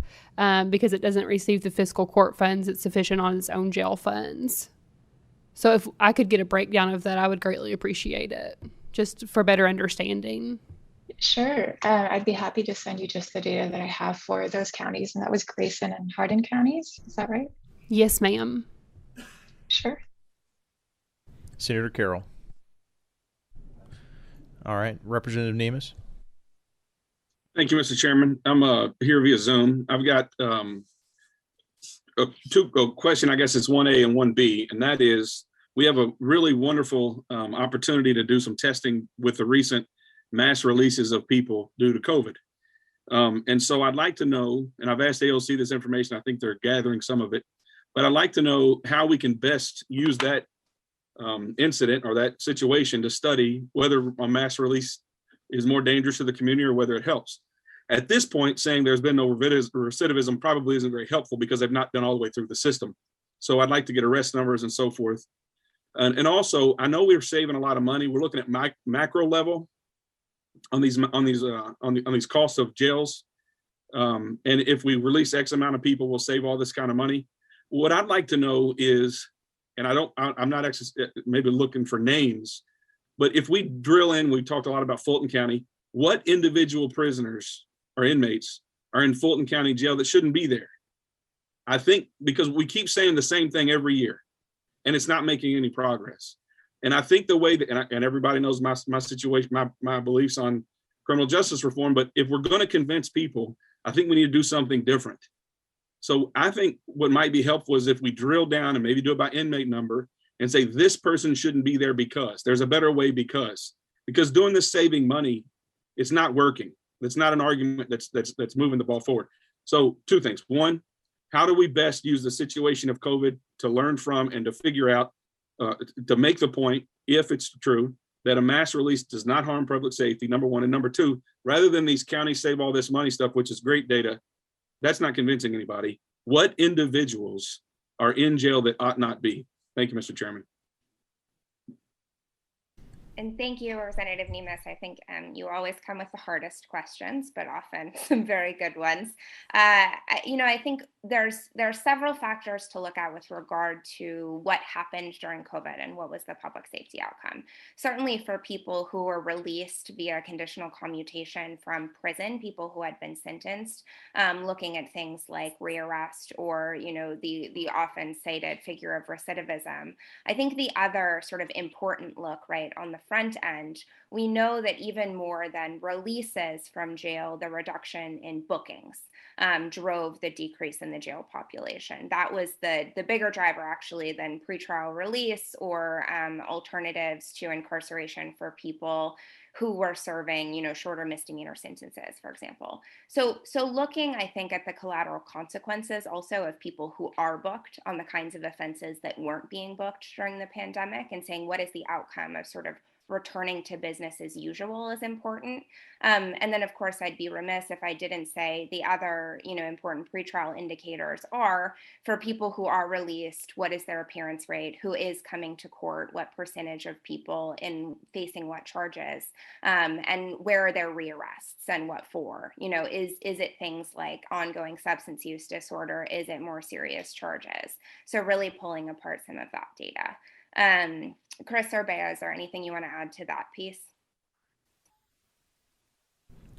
because it doesn't receive the fiscal court funds. It's sufficient on its own jail funds. So if I could get a breakdown of that, I would greatly appreciate it, just for better understanding. Sure. I'd be happy to send you just the data that I have for those counties. And that was Grayson and Hardin counties. Is that right? Yes, ma'am. Sure. Senator Carroll. All right. Representative Nemes. Thank you, Mr. Chairman. I'm here via Zoom. I've got a question. I guess it's 1A and 1B, and that is we have a really wonderful opportunity to do some testing with the recent mass releases of people due to COVID. And so I'd like to know, and I've asked AOC this information, I think they're gathering some of it, but I'd like to know how we can best use that incident or that situation to study whether a mass release is more dangerous to the community or whether it helps. At this point, saying there's been no recidivism probably isn't very helpful because they've not been all the way through the system. So I'd like to get arrest numbers and so forth. And also, I know we're saving a lot of money. We're looking at macro level on these costs of jails. And if we release X amount of people, we'll save all this kind of money. What I'd like to know is, and I'm not actually maybe looking for names, but if we drill in, we talked a lot about Fulton County, what individual prisoners or inmates are in Fulton County Jail that shouldn't be there? I think because we keep saying the same thing every year and it's not making any progress. And I think the way that, and everybody knows my situation, my beliefs on criminal justice reform, but if we're going to convince people, I think we need to do something different. So I think what might be helpful is if we drill down and maybe do it by inmate number and say, this person shouldn't be there because there's a better way because doing this saving money, it's not working. It's not an argument that's moving the ball forward. So 2 things. 1, how do we best use the situation of COVID to learn from and to figure out, to make the point, if it's true, that a mass release does not harm public safety, number 1. And number 2, rather than these counties save all this money stuff, which is great data, that's not convincing anybody. What individuals are in jail that ought not be? Thank you, Mr. Chairman. And thank you, Representative Nemes. I think you always come with the hardest questions, but often some very good ones. I think there are several factors to look at with regard to what happened during COVID and what was the public safety outcome. Certainly for people who were released via conditional commutation from prison, people who had been sentenced, looking at things like rearrest or, the often cited figure of recidivism. I think the other sort of important look, right, on the front end, we know that even more than releases from jail, the reduction in bookings drove the decrease in the jail population. That was the bigger driver, actually, than pretrial release or alternatives to incarceration for people who were serving, shorter misdemeanor sentences, for example. So looking, I think, at the collateral consequences also of people who are booked on the kinds of offenses that weren't being booked during the pandemic, and saying what is the outcome of sort of returning to business as usual is important. And then, of course, I'd be remiss if I didn't say the other, important pretrial indicators are for people who are released, what is their appearance rate, who is coming to court, what percentage of people in facing what charges, and where are their rearrests and what for? Is it things like ongoing substance use disorder? Is it more serious charges? So really pulling apart some of that data. Chris or Bea, is there anything you want to add to that piece?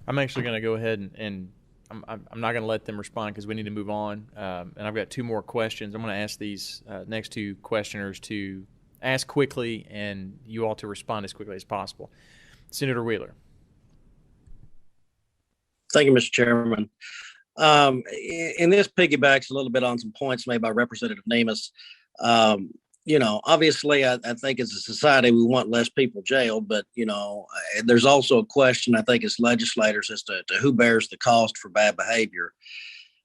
I'm actually going to go ahead and I'm not going to let them respond because we need to move on. And I've got two more questions. I'm going to ask these next two questioners to ask quickly and you all to respond as quickly as possible. Senator Wheeler. Thank you, Mr. Chairman. And this piggybacks a little bit on some points made by Representative Nemes. Obviously, I think as a society, we want less people jailed, but, there's also a question, I think, as legislators as to who bears the cost for bad behavior.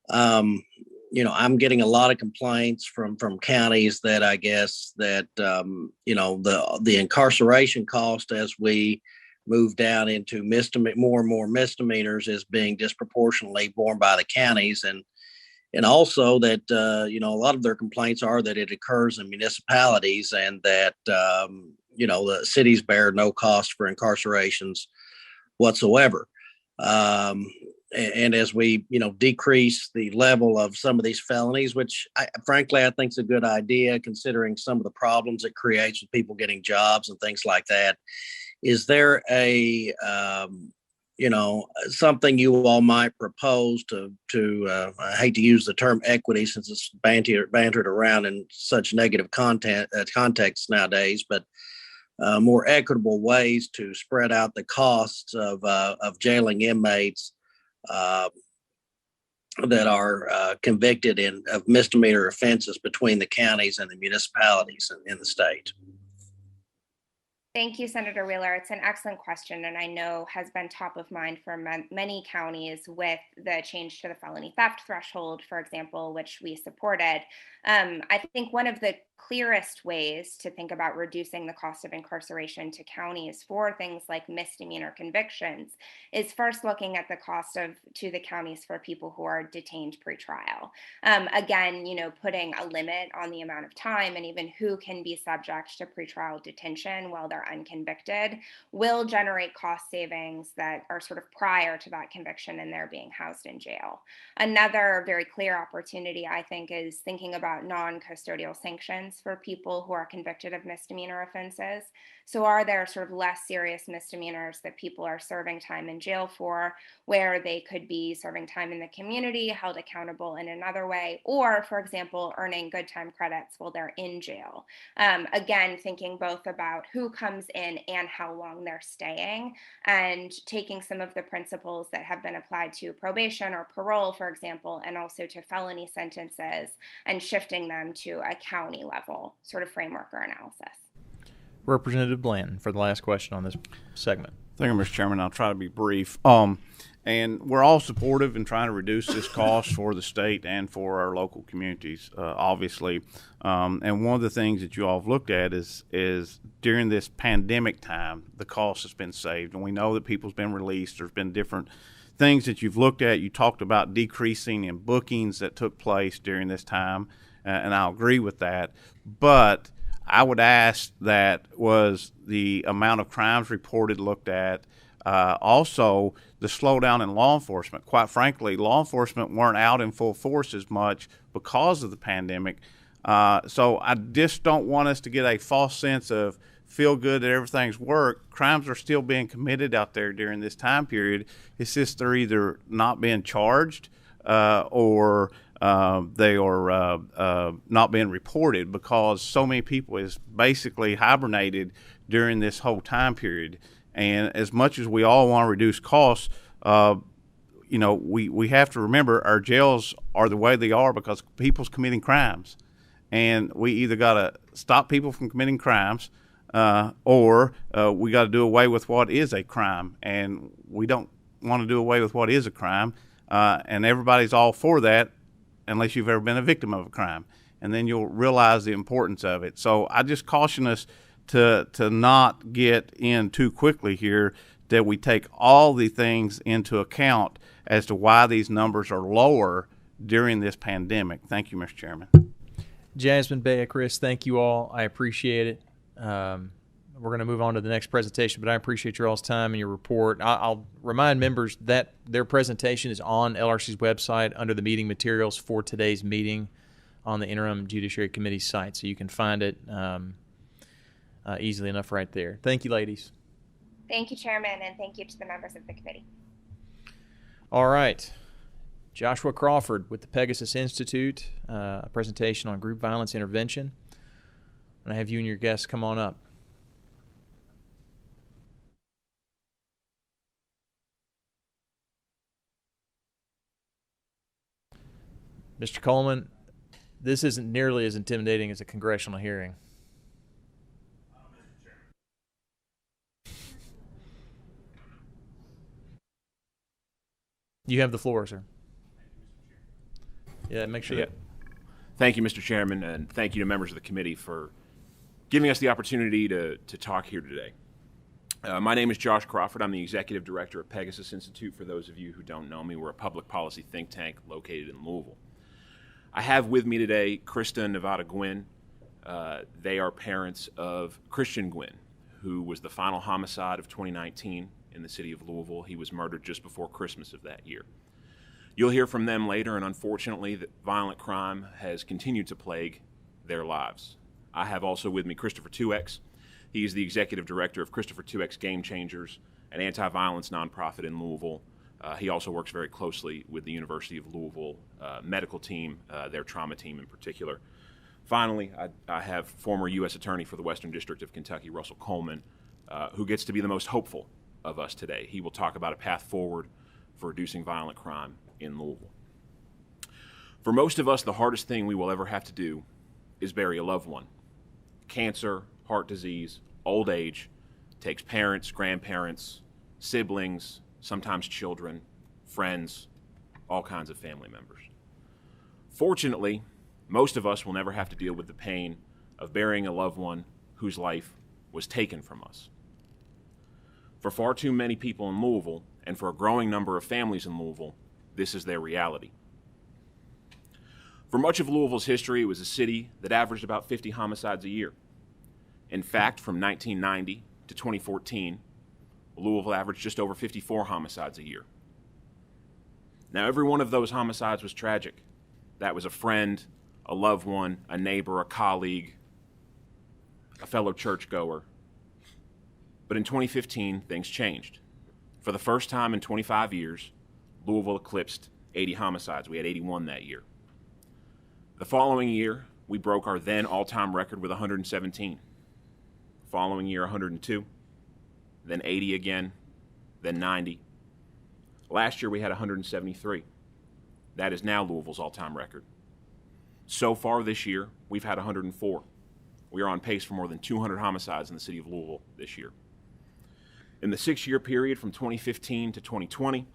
I'm getting a lot of complaints from counties that I guess that, the incarceration cost as we move down into more and more misdemeanors is being disproportionately borne by the counties. And also that, a lot of their complaints are that it occurs in municipalities and that, the cities bear no cost for incarcerations whatsoever. And as we, decrease the level of some of these felonies, which frankly, I think is a good idea considering some of the problems it creates with people getting jobs and things like that. Is there a, something you all might propose to I hate to use the term equity since it's bantered around in such negative contexts nowadays, but more equitable ways to spread out the costs of jailing inmates that are convicted of misdemeanor offenses between the counties and the municipalities in the state. Thank you, Senator Wheeler. It's an excellent question, and I know has been top of mind for many counties with the change to the felony theft threshold, for example, which we supported. I think one of the clearest ways to think about reducing the cost of incarceration to counties for things like misdemeanor convictions is first looking at the cost to the counties for people who are detained pretrial. Again, putting a limit on the amount of time and even who can be subject to pretrial detention while they're unconvicted will generate cost savings that are sort of prior to that conviction and they're being housed in jail. Another very clear opportunity, I think, is thinking about non-custodial sanctions for people who are convicted of misdemeanor offenses. So are there sort of less serious misdemeanors that people are serving time in jail for, where they could be serving time in the community, held accountable in another way, or, for example, earning good time credits while they're in jail? Again, thinking both about who comes in and how long they're staying, and taking some of the principles that have been applied to probation or parole, for example, and also to felony sentences, and shifting them to a county level sort of framework or analysis. Representative Blanton for the last question on this segment. Thank you, Mr. Chairman. I'll try to be brief. And we're all supportive in trying to reduce this cost for the state and for our local communities, obviously. And one of the things that you all have looked at is during this pandemic time, the cost has been saved. And we know that people's been released. There's been different things that you've looked at. You talked about decreasing in bookings that took place during this time, and I'll agree with that. But I would ask that was the amount of crimes reported looked at, also the slowdown in law enforcement. Quite frankly, law enforcement weren't out in full force as much because of the pandemic. So I just don't want us to get a false sense of feel good that everything's worked. Crimes are still being committed out there during this time period. It's just they're either not being charged or they are not being reported because so many people is basically hibernated during this whole time period. And as much as we all want to reduce costs, we have to remember our jails are the way they are because people's committing crimes. And we either got to stop people from committing crimes or we got to do away with what is a crime. And we don't want to do away with what is a crime. And everybody's all for that unless you've ever been a victim of a crime. And then you'll realize the importance of it. So I just caution us to not get in too quickly here, that we take all the things into account as to why these numbers are lower during this pandemic. Thank you, Mr. Chairman. Jasmine, Bea, Chris, thank you all. I appreciate it. We're going to move on to the next presentation, but I appreciate your all's time and your report. I'll remind members that their presentation is on LRC's website under the meeting materials for today's meeting on the Interim Judiciary Committee site, so you can find it easily enough right there. Thank you, ladies. Thank you, Chairman, and thank you to the members of the committee. All right. Joshua Crawford with the Pegasus Institute, a presentation on group violence intervention. I'm going to have you and your guests come on up. Mr. Coleman, this isn't nearly as intimidating as a congressional hearing. You have the floor, sir. Yeah, make sure. Yeah. Thank you, Mr. Chairman, and thank you to members of the committee for giving us the opportunity to talk here today. My name is Josh Crawford. I'm the Executive Director of Pegasus Institute. For those of you who don't know me, we're a public policy think tank located in Louisville. I have with me today Krista and Nevada Gwynn. They are parents of Christian Gwynn, who was the final homicide of 2019 in the city of Louisville. He was murdered just before Christmas of that year. You'll hear from them later, and unfortunately, that violent crime has continued to plague their lives. I have also with me Christopher 2X. He's the Executive Director of Christopher 2X Game Changers, an anti-violence nonprofit in Louisville. He also works very closely with the University of Louisville medical team, their trauma team in particular. Finally, I have former U.S. Attorney for the Western District of Kentucky, Russell Coleman, who gets to be the most hopeful of us today. He will talk about a path forward for reducing violent crime in Louisville. For most of us, the hardest thing we will ever have to do is bury a loved one. Cancer, heart disease, old age takes parents, grandparents, siblings, sometimes children, friends, all kinds of family members. Fortunately, most of us will never have to deal with the pain of burying a loved one whose life was taken from us. For far too many people in Louisville, and for a growing number of families in Louisville, this is their reality. For much of Louisville's history, it was a city that averaged about 50 homicides a year. In fact, from 1990 to 2014, Louisville averaged just over 54 homicides a year. Now, every one of those homicides was tragic. That was a friend, a loved one, a neighbor, a colleague, a fellow churchgoer. But in 2015, things changed. For the first time in 25 years, Louisville eclipsed 80 homicides. We had 81 that year. The following year, we broke our then all-time record with 117. The following year, 102, then 80 again, then 90. Last year, we had 173. That is now Louisville's all-time record. So far this year, we've had 104. We are on pace for more than 200 homicides in the city of Louisville this year. In the 6-year period from 2015 to 2020,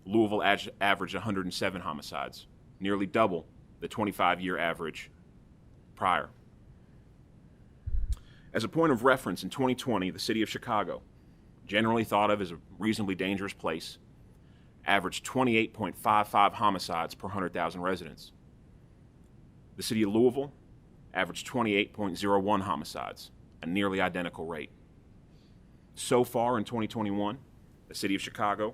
Louisville averaged 107 homicides, nearly double the 25-year average prior. As a point of reference, in 2020, the city of Chicago, generally thought of as a reasonably dangerous place, averaged 28.55 homicides per 100,000 residents. The city of Louisville averaged 28.01 homicides, a nearly identical rate. So far in 2021, the city of Chicago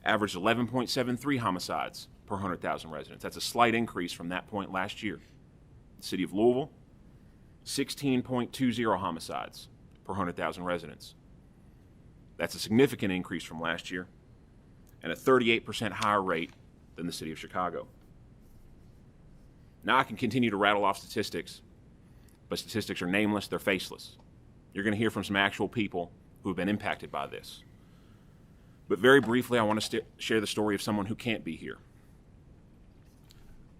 averaged 11.73 homicides per 100,000 residents. That's a slight increase from that point last year. The city of Louisville, 16.20 homicides per 100,000 residents. That's a significant increase from last year and a 38% higher rate than the city of Chicago. Now I can continue to rattle off statistics, but statistics are nameless, they're faceless. You're going to hear from some actual people who have been impacted by this. But very briefly, I want to share the story of someone who can't be here.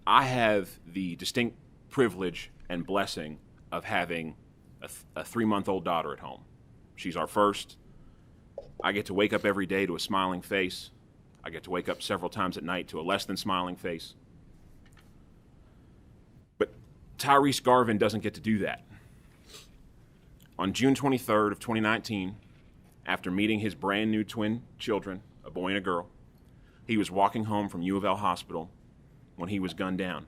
I have the distinct privilege and blessing of having a 3-month-old daughter at home. She's our first. I get to wake up every day to a smiling face. I get to wake up several times at night to a less than smiling face. But Tyrese Garvin doesn't get to do that. On June 23rd of 2019, after meeting his brand new twin children, a boy and a girl, he was walking home from U of L Hospital when he was gunned down.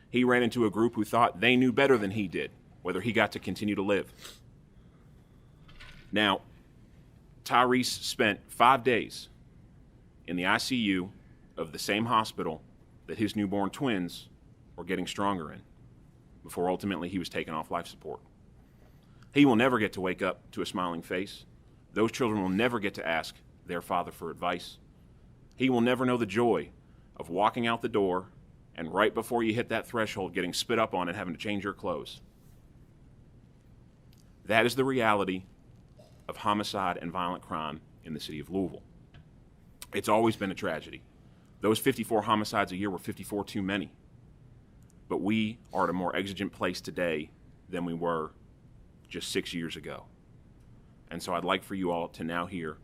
He ran into a group who thought they knew better than he did whether he got to continue to live. Now, Tyrese spent 5 days in the ICU of the same hospital that his newborn twins were getting stronger in before ultimately he was taken off life support. He will never get to wake up to a smiling face. Those children will never get to ask their father for advice. He will never know the joy of walking out the door and right before you hit that threshold getting spit up on and having to change your clothes. That is the reality of homicide and violent crime in the city of Louisville. It's always been a tragedy. Those 54 homicides a year were 54 too many. But we are at a more exigent place today than we were just 6 years ago. And so I'd like for you all to now hear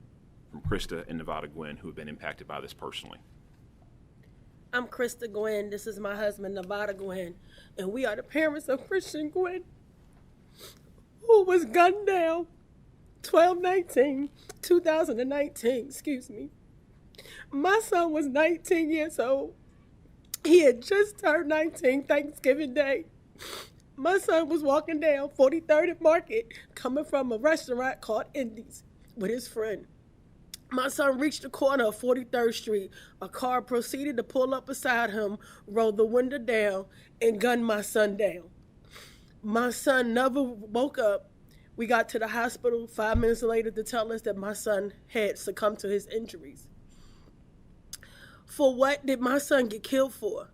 from Krista and Nevada Gwen, who have been impacted by this personally. I'm Krista Gwen. This is my husband, Nevada Gwen. And we are the parents of Christian Gwen, who was gunned down 12/19/2019, excuse me. My son was 19 years old. He had just turned 19 Thanksgiving Day. My son was walking down 43rd and Market, coming from a restaurant called Indies with his friend. My son reached the corner of 43rd Street. A car proceeded to pull up beside him, rolled the window down, and gunned my son down. My son never woke up. We got to the hospital 5 minutes later to tell us that my son had succumbed to his injuries. For what did my son get killed for?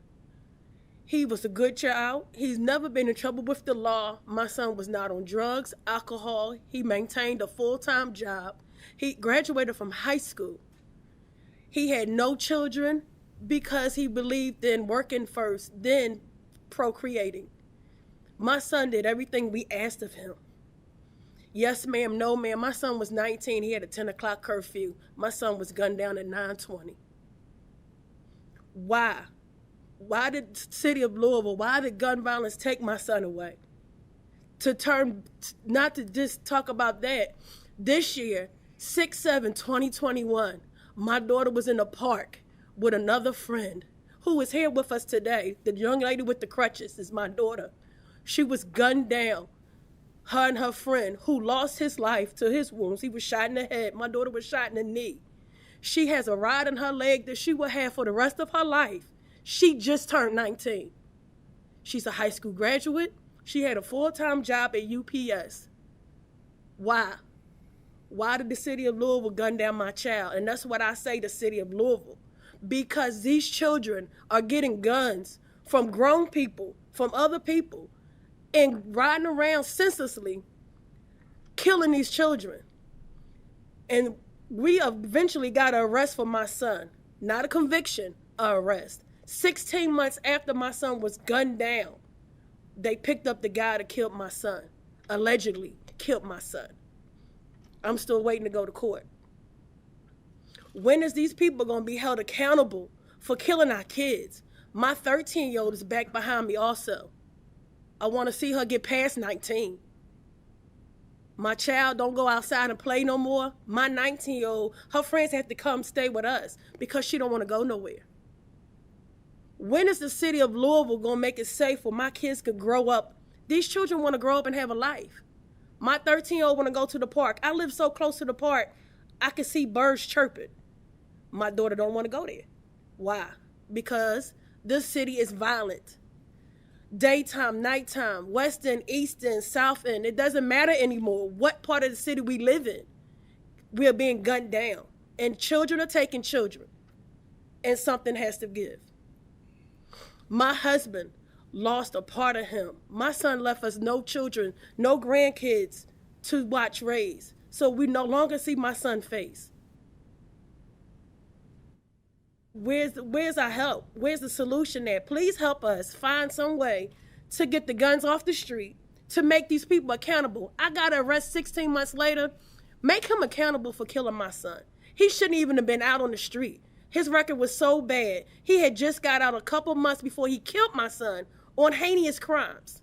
He was a good child. He's never been in trouble with the law. My son was not on drugs, alcohol. He maintained a full-time job. He graduated from high school. He had no children because he believed in working first, then procreating. My son did everything we asked of him. Yes, ma'am, no, ma'am. My son was 19. He had a 10 o'clock curfew. My son was gunned down at 9:20. Why? Why did the city of Louisville, why did gun violence take my son away? Not to just talk about that. This year, 6/7/2021, my daughter was in a park with another friend who is here with us today. The young lady with the crutches is my daughter. She was gunned down, her and her friend, who lost his life to his wounds. He was shot in the head. My daughter was shot in the knee. She has a rod in her leg that she will have for the rest of her life. She just turned 19. She's a high school graduate. She had a full-time job at UPS. Why? Why did the city of Louisville gun down my child? And that's what I say, the city of Louisville. Because these children are getting guns from grown people, from other people, and riding around senselessly, killing these children. And we eventually got an arrest for my son. Not a conviction, an arrest. 16 months after my son was gunned down, they picked up the guy that killed my son, allegedly killed my son. I'm still waiting to go to court. When is these people going to be held accountable for killing our kids? My 13-year-old is back behind me also. I want to see her get past 19. My child don't go outside and play no more. My 19-year-old, her friends have to come stay with us because she don't want to go nowhere. When is the city of Louisville going to make it safe where my kids could grow up? These children want to grow up and have a life. My 13-year-old want to go to the park. I live so close to the park, I can see birds chirping. My daughter don't want to go there. Why? Because this city is violent. Daytime, nighttime, west end, east end, south end. It doesn't matter anymore what part of the city we live in. We are being gunned down. And children are taking children. And something has to give. My husband lost a part of him. My son left us no children, no grandkids to watch raise. So we no longer see my son's face. Where's our help? Where's the solution there? Please help us find some way to get the guns off the street, to make these people accountable. I got to arrest 16 months later. Make him accountable for killing my son. He shouldn't even have been out on the street. His record was so bad. He had just got out a couple months before he killed my son on heinous crimes.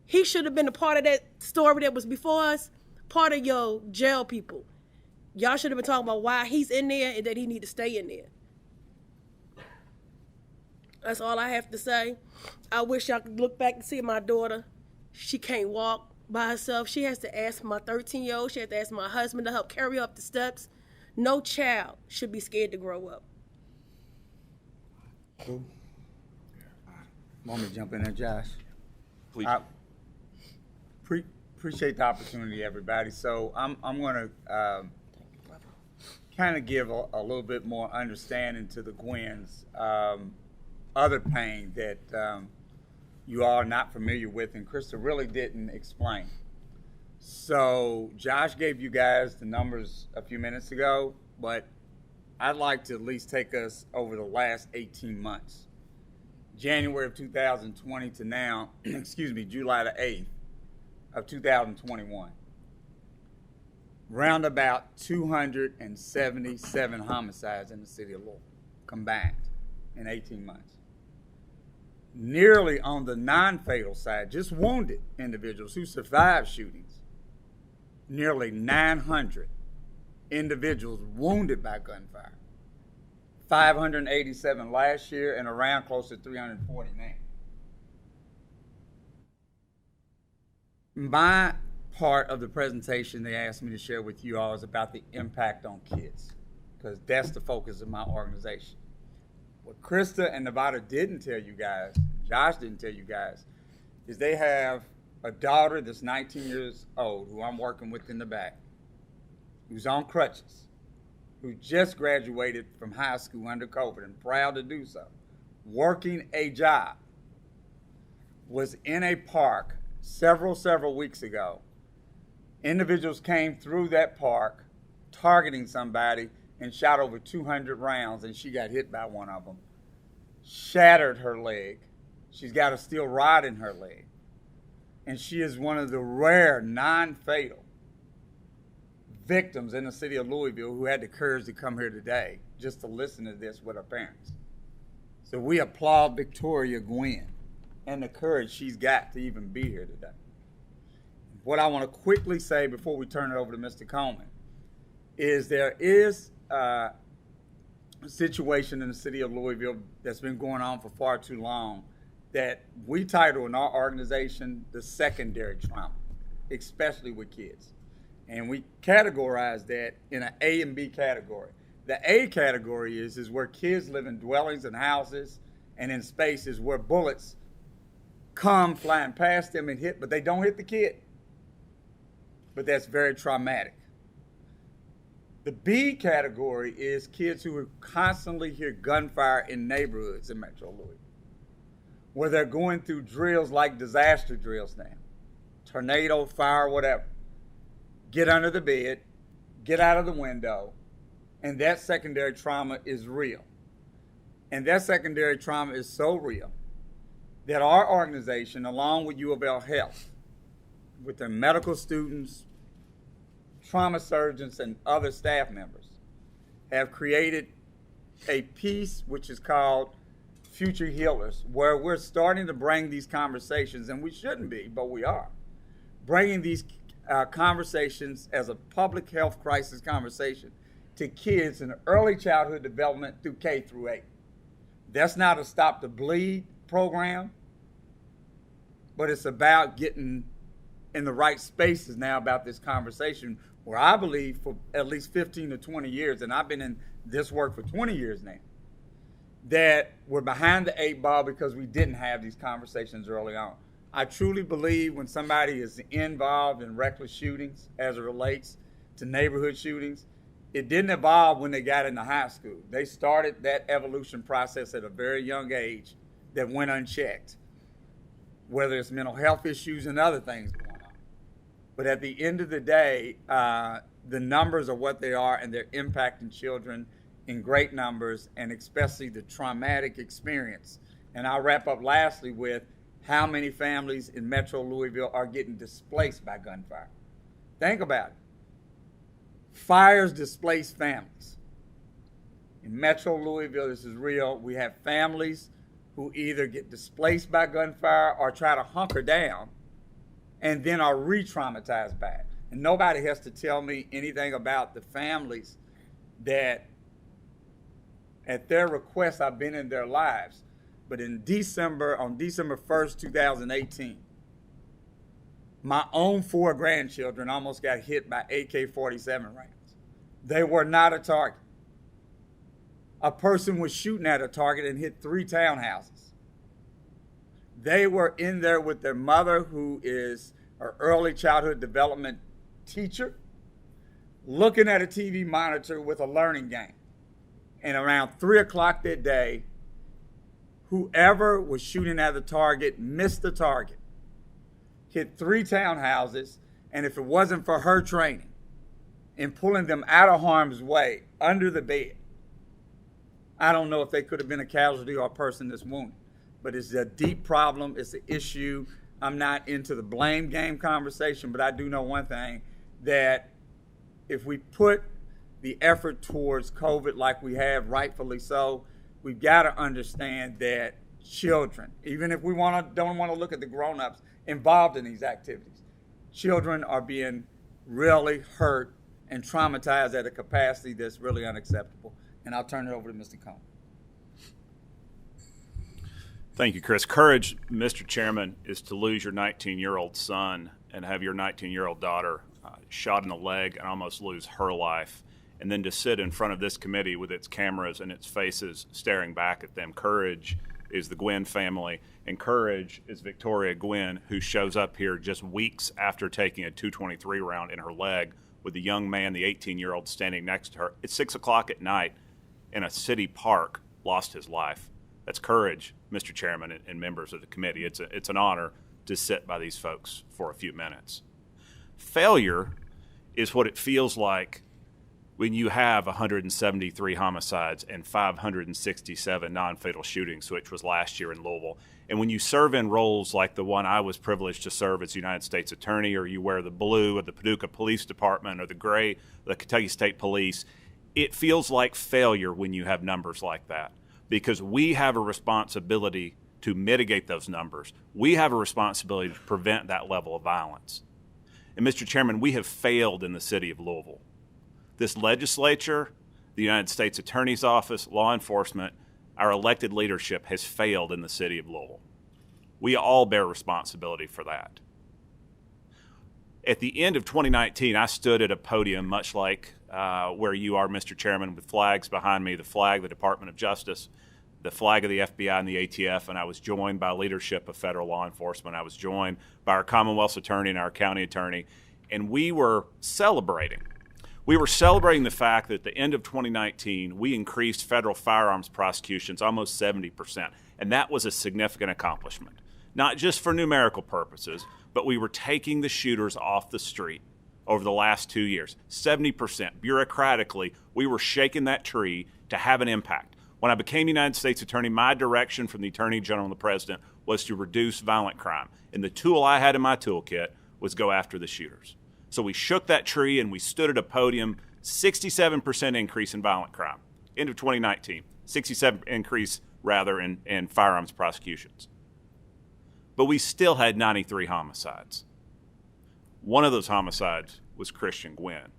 He should have been a part of that story that was before us, part of your jail people. Y'all should have been talking about why he's in there and that he need to stay in there. That's all I have to say. I wish y'all could look back and see my daughter. She can't walk by herself. She has to ask my 13-year-old. She has to ask my husband to help carry her up the steps. No child should be scared to grow up. Cool. Want me to jump in there, Josh? Please. Appreciate the opportunity, everybody. So I'm going to kind of give a little bit more understanding to the Gwens, other pain that you all are not familiar with, and Krista really didn't explain. So Josh gave you guys the numbers a few minutes ago, but I'd like to at least take us over the last 18 months. January of 2020 to now, July the 8th of 2021. Roundabout 277 homicides in the city of Louisville combined in 18 months. Nearly on the non-fatal side, just wounded individuals who survived shootings, nearly 900 individuals wounded by gunfire. 587 last year and around close to 340 now. My part of the presentation they asked me to share with you all is about the impact on kids, because that's the focus of my organization. What Krista and Nevada didn't tell you guys, Josh didn't tell you guys, is they have a daughter that's 19 years old, who I'm working with in the back, who's on crutches, who just graduated from high school under COVID and proud to do so, working a job, was in a park several weeks ago. Individuals came through that park targeting somebody and shot over 200 rounds, and she got hit by one of them, shattered her leg. She's got a steel rod in her leg. And she is one of the rare non-fatal victims in the city of Louisville who had the courage to come here today just to listen to this with her parents. So we applaud Victoria Gwen and the courage she's got to even be here today. What I want to quickly say before we turn it over to Mr. Coleman is there is a situation in the city of Louisville that's been going on for far too long that we title in our organization the secondary trauma, especially with kids. And we categorize that in an A and B category. The A category is where kids live in dwellings and houses and in spaces where bullets come flying past them and hit, but they don't hit the kid. But that's very traumatic. The B category is kids who constantly hear gunfire in neighborhoods in Metro Louisville, where they're going through drills like disaster drills now, tornado, fire, whatever. Get under the bed, get out of the window, and that secondary trauma is real. And that secondary trauma is so real that our organization, along with U of L Health, with their medical students, trauma surgeons, and other staff members, have created a piece which is called Future Healers, where we're starting to bring these conversations, and we shouldn't be, but we are, bringing these conversations as a public health crisis conversation to kids in early childhood development through K through 8. That's not a Stop the Bleed program, but it's about getting in the right spaces now about this conversation, where I believe for at least 15 to 20 years, and I've been in this work for 20 years now, that we're behind the 8 ball because we didn't have these conversations early on. I truly believe when somebody is involved in reckless shootings as it relates to neighborhood shootings, it didn't evolve when they got into high school. They started that evolution process at a very young age that went unchecked, whether it's mental health issues and other things going on. But at the end of the day, the numbers are what they are, and they're impacting children in great numbers, and especially the traumatic experience. And I'll wrap up lastly with how many families in Metro Louisville are getting displaced by gunfire. Think about it. Fires displace families. In Metro Louisville, this is real. We have families who either get displaced by gunfire or try to hunker down and then are re-traumatized by it. And nobody has to tell me anything about the families that, at their request, I've been in their lives. But on December 1st, 2018, my own 4 grandchildren almost got hit by AK-47 rounds. They were not a target. A person was shooting at a target and hit 3 townhouses. They were in there with their mother, who is an early childhood development teacher, looking at a TV monitor with a learning game. And around 3 o'clock that day, whoever was shooting at the target missed the target, hit 3 townhouses, and if it wasn't for her training in pulling them out of harm's way under the bed, I don't know if they could have been a casualty or a person that's wounded. But it's a deep problem. It's an issue. I'm not into the blame game conversation, but I do know one thing, that if we put the effort towards COVID like we have, rightfully so, we've got to understand that children, even if we don't want to look at the grown-ups involved in these activities, children are being really hurt and traumatized at a capacity that's really unacceptable. And I'll turn it over to Mr. Cohn. Thank you, Chris. Courage, Mr. Chairman, is to lose your 19-year-old son and have your 19-year-old daughter shot in the leg and almost lose her life, and then to sit in front of this committee with its cameras and its faces staring back at them. Courage is the Gwynn family, and courage is Victoria Gwynn, who shows up here just weeks after taking a .223 round in her leg with the young man, the 18-year-old, standing next to her at 6 o'clock at night in a city park, lost his life. That's courage, Mr. Chairman and members of the committee. It's an honor to sit by these folks for a few minutes. Failure is what it feels like when you have 173 homicides and 567 non-fatal shootings, which was last year in Louisville. And when you serve in roles like the one I was privileged to serve as United States Attorney, or you wear the blue of the Paducah Police Department or the gray of the Kentucky State Police, it feels like failure when you have numbers like that, because we have a responsibility to mitigate those numbers. We have a responsibility to prevent that level of violence. And Mr. Chairman, we have failed in the city of Louisville. This legislature, the United States Attorney's Office, law enforcement, our elected leadership has failed in the city of Louisville. We all bear responsibility for that. At the end of 2019, I stood at a podium much like where you are, Mr. Chairman, with flags behind me, the flag of the Department of Justice, the flag of the FBI and the ATF, and I was joined by leadership of federal law enforcement. I was joined by our Commonwealth's attorney and our county attorney, and we were celebrating. We were celebrating the fact that at the end of 2019, we increased federal firearms prosecutions almost 70%, and that was a significant accomplishment, not just for numerical purposes, but we were taking the shooters off the street over the last 2 years. 70%. Bureaucratically, we were shaking that tree to have an impact. When I became United States Attorney, my direction from the Attorney General and the President was to reduce violent crime. And the tool I had in my toolkit was go after the shooters. So we shook that tree and we stood at a podium, 67% increase in violent crime. End of 2019, 67% increase rather in firearms prosecutions. But we still had 93 homicides. One of those homicides was Christian Gwynn.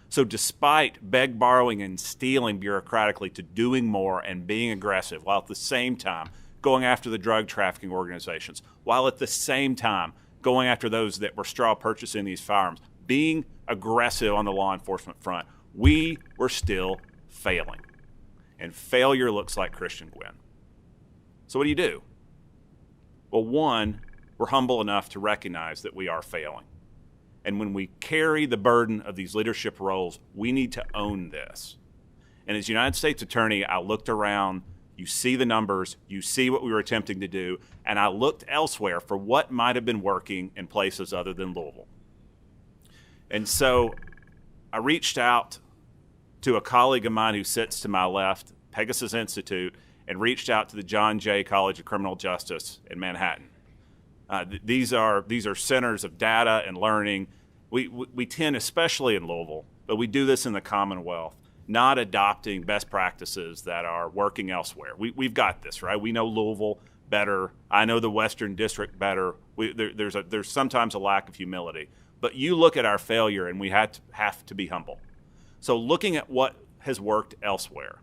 So despite beg, borrowing, and stealing bureaucratically to doing more and being aggressive, while at the same time going after the drug trafficking organizations, while at the same time going after those that were straw purchasing these firearms, being aggressive on the law enforcement front, we were still failing. And failure looks like Christian Gwynn. So what do? Well, one, we're humble enough to recognize that we are failing. And when we carry the burden of these leadership roles, we need to own this. And as United States Attorney, I looked around You see the numbers, you see what we were attempting to do, and I looked elsewhere for what might have been working in places other than Louisville. And so I reached out to a colleague of mine who sits to my left, Pegasus Institute, and reached out to the John Jay College of Criminal Justice in Manhattan. These are centers of data and learning. We tend, especially in Louisville, but we do this in the Commonwealth, not adopting best practices that are working elsewhere. We've got this, right? We know Louisville better. I know the Western District better. There's sometimes a lack of humility. But you look at our failure, and we have to be humble. So looking at what has worked elsewhere,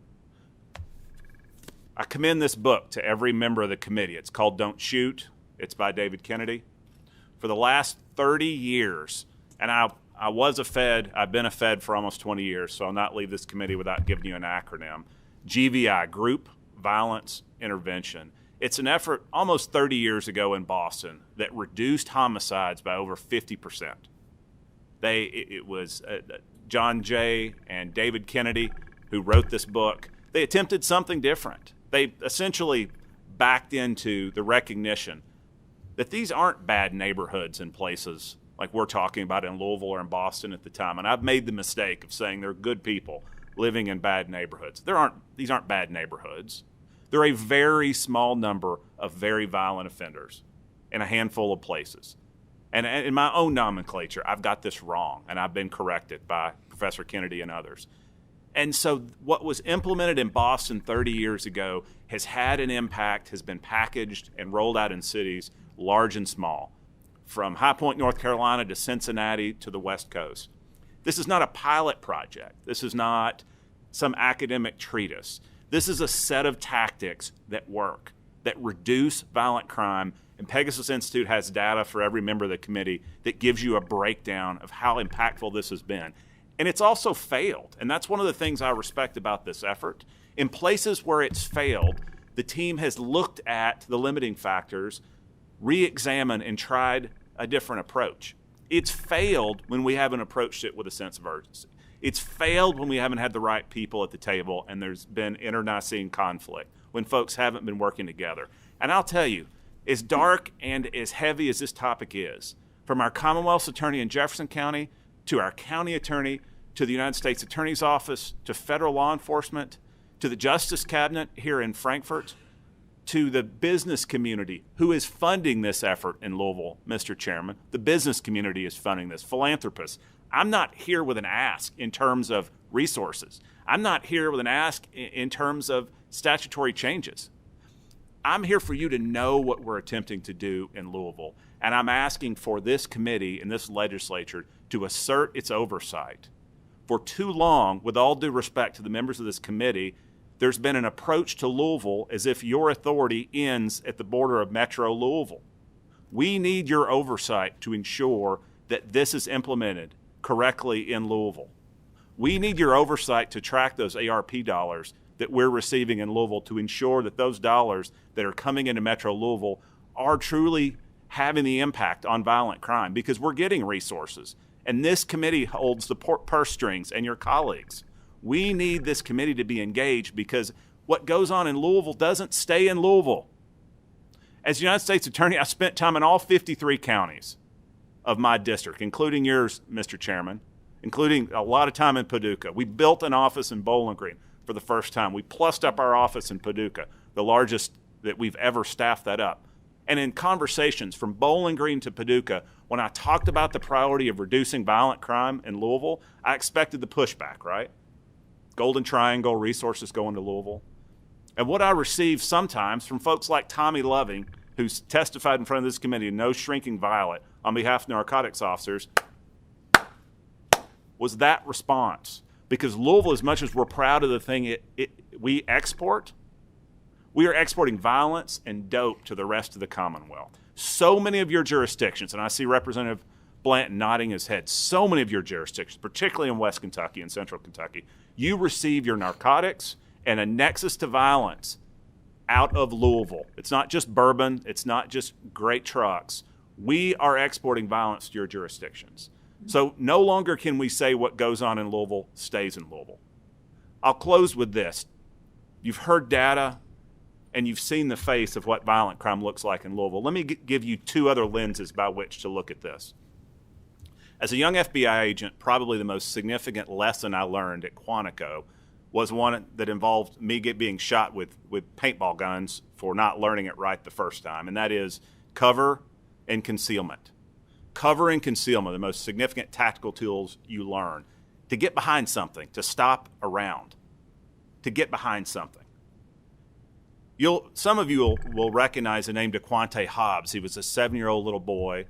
I commend this book to every member of the committee. It's called Don't Shoot. It's by David Kennedy. For the last 30 years, and I was a Fed, I've been a Fed for almost 20 years, so I'll not leave this committee without giving you an acronym. GVI, Group Violence Intervention. It's an effort almost 30 years ago in Boston that reduced homicides by over 50%. It was John Jay and David Kennedy who wrote this book. They attempted something different. They essentially backed into the recognition that these aren't bad neighborhoods in places like we're talking about in Louisville or in Boston at the time. And I've made the mistake of saying they're good people living in bad neighborhoods. These aren't bad neighborhoods. They're a very small number of very violent offenders in a handful of places. And in my own nomenclature, I've got this wrong, and I've been corrected by Professor Kennedy and others. And so what was implemented in Boston 30 years ago has had an impact, has been packaged and rolled out in cities large and small, from High Point, North Carolina to Cincinnati to the West Coast. This is not a pilot project. This is not some academic treatise. This is a set of tactics that work, that reduce violent crime. And Pegasus Institute has data for every member of the committee that gives you a breakdown of how impactful this has been. And it's also failed. And that's one of the things I respect about this effort. In places where it's failed, the team has looked at the limiting factors, re-examined, and tried a different approach. It's failed when we haven't approached it with a sense of urgency. It's failed when we haven't had the right people at the table and there's been internecine conflict, when folks haven't been working together. And I'll tell you, as dark and as heavy as this topic is, from our Commonwealth's attorney in Jefferson County to our county attorney to the United States Attorney's Office to federal law enforcement to the Justice Cabinet here in Frankfurt to the business community who is funding this effort in Louisville, Mr. Chairman. The business community is funding this, philanthropists. I'm not here with an ask in terms of resources. I'm not here with an ask in terms of statutory changes. I'm here for you to know what we're attempting to do in Louisville, and I'm asking for this committee and this legislature to assert its oversight. For too long, with all due respect to the members of this committee, there's been an approach to Louisville as if your authority ends at the border of Metro Louisville. We need your oversight to ensure that this is implemented correctly in Louisville. We need your oversight to track those ARP dollars that we're receiving in Louisville to ensure that those dollars that are coming into Metro Louisville are truly having the impact on violent crime, because we're getting resources. And this committee holds the purse strings, and your colleagues. We need this committee to be engaged, because what goes on in Louisville doesn't stay in Louisville. As United States Attorney, I spent time in all 53 counties of my district, including yours, Mr. Chairman, including a lot of time in Paducah. We built an office in Bowling Green for the first time. We plussed up our office in Paducah, the largest that we've ever staffed that up. And in conversations from Bowling Green to Paducah, when I talked about the priority of reducing violent crime in Louisville, I expected the pushback, right? Golden Triangle, resources going to Louisville. And what I received sometimes from folks like Tommy Loving, who's testified in front of this committee, No Shrinking Violet, on behalf of narcotics officers, was that response. Because Louisville, as much as we're proud of the thing we export, we are exporting violence and dope to the rest of the Commonwealth. So many of your jurisdictions, and I see Representative Blanton nodding his head, so many of your jurisdictions, particularly in West Kentucky and Central Kentucky, you receive your narcotics and a nexus to violence out of Louisville. It's not just bourbon. It's not just great trucks. We are exporting violence to your jurisdictions. So no longer can we say what goes on in Louisville stays in Louisville. I'll close with this. You've heard data. and you've seen the face of what violent crime looks like in Louisville. Let me give you two other lenses by which to look at this. As a young FBI agent, probably the most significant lesson I learned at Quantico was one that involved me being shot with paintball guns for not learning it right the first time, and that is cover and concealment. Cover and concealment, the most significant tactical tools you learn. To get behind something, to stop around, to get behind something. Some of you will recognize the name DeQuante Hobbs. He was a 7-year-old little boy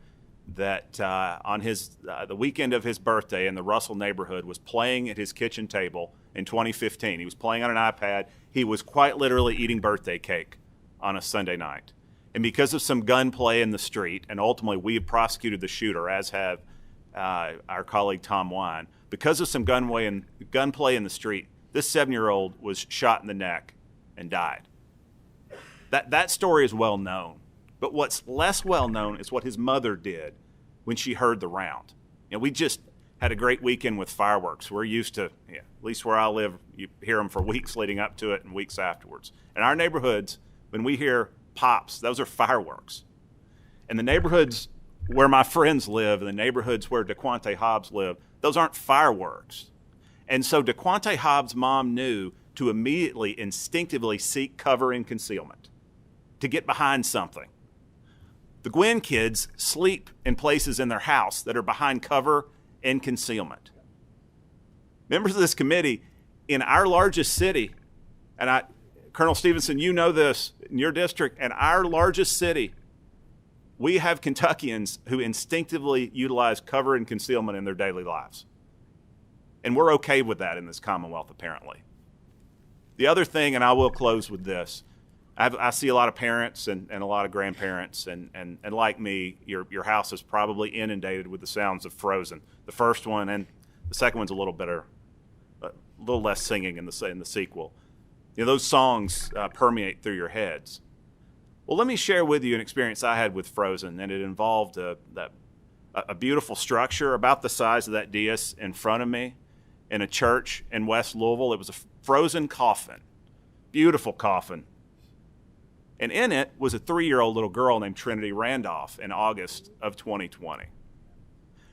that on the weekend of his birthday in the Russell neighborhood was playing at his kitchen table in 2015. He was playing on an iPad. He was quite literally eating birthday cake on a Sunday night. And because of some gunplay in the street, and ultimately we have prosecuted the shooter, as have our colleague Tom Wine, because of some gunplay in the street, this 7-year-old was shot in the neck and died. That story is well known. But what's less well known is what his mother did when she heard the round. We just had a great weekend with fireworks. We're used to, at least where I live, you hear them for weeks leading up to it and weeks afterwards. In our neighborhoods, when we hear pops, those are fireworks. In the neighborhoods where my friends live, in the neighborhoods where DeQuante Hobbs lived, those aren't fireworks. And so DeQuante Hobbs' mom knew to immediately, instinctively seek cover and concealment, to get behind something. The Gwynn kids sleep in places in their house that are behind cover and concealment. Members of this committee, in our largest city, and Colonel Stevenson, you know this, in your district, in our largest city, we have Kentuckians who instinctively utilize cover and concealment in their daily lives. And we're okay with that in this Commonwealth, apparently. The other thing, and I will close with this, I see a lot of parents and a lot of grandparents, and like me, your house is probably inundated with the sounds of Frozen. The first one, and the second one's a little less singing in the sequel. Those songs permeate through your heads. Well, let me share with you an experience I had with Frozen, and it involved a beautiful structure about the size of that dais in front of me in a church in West Louisville. It was a frozen coffin, beautiful coffin. And in it was a 3-year-old little girl named Trinity Randolph in August of 2020.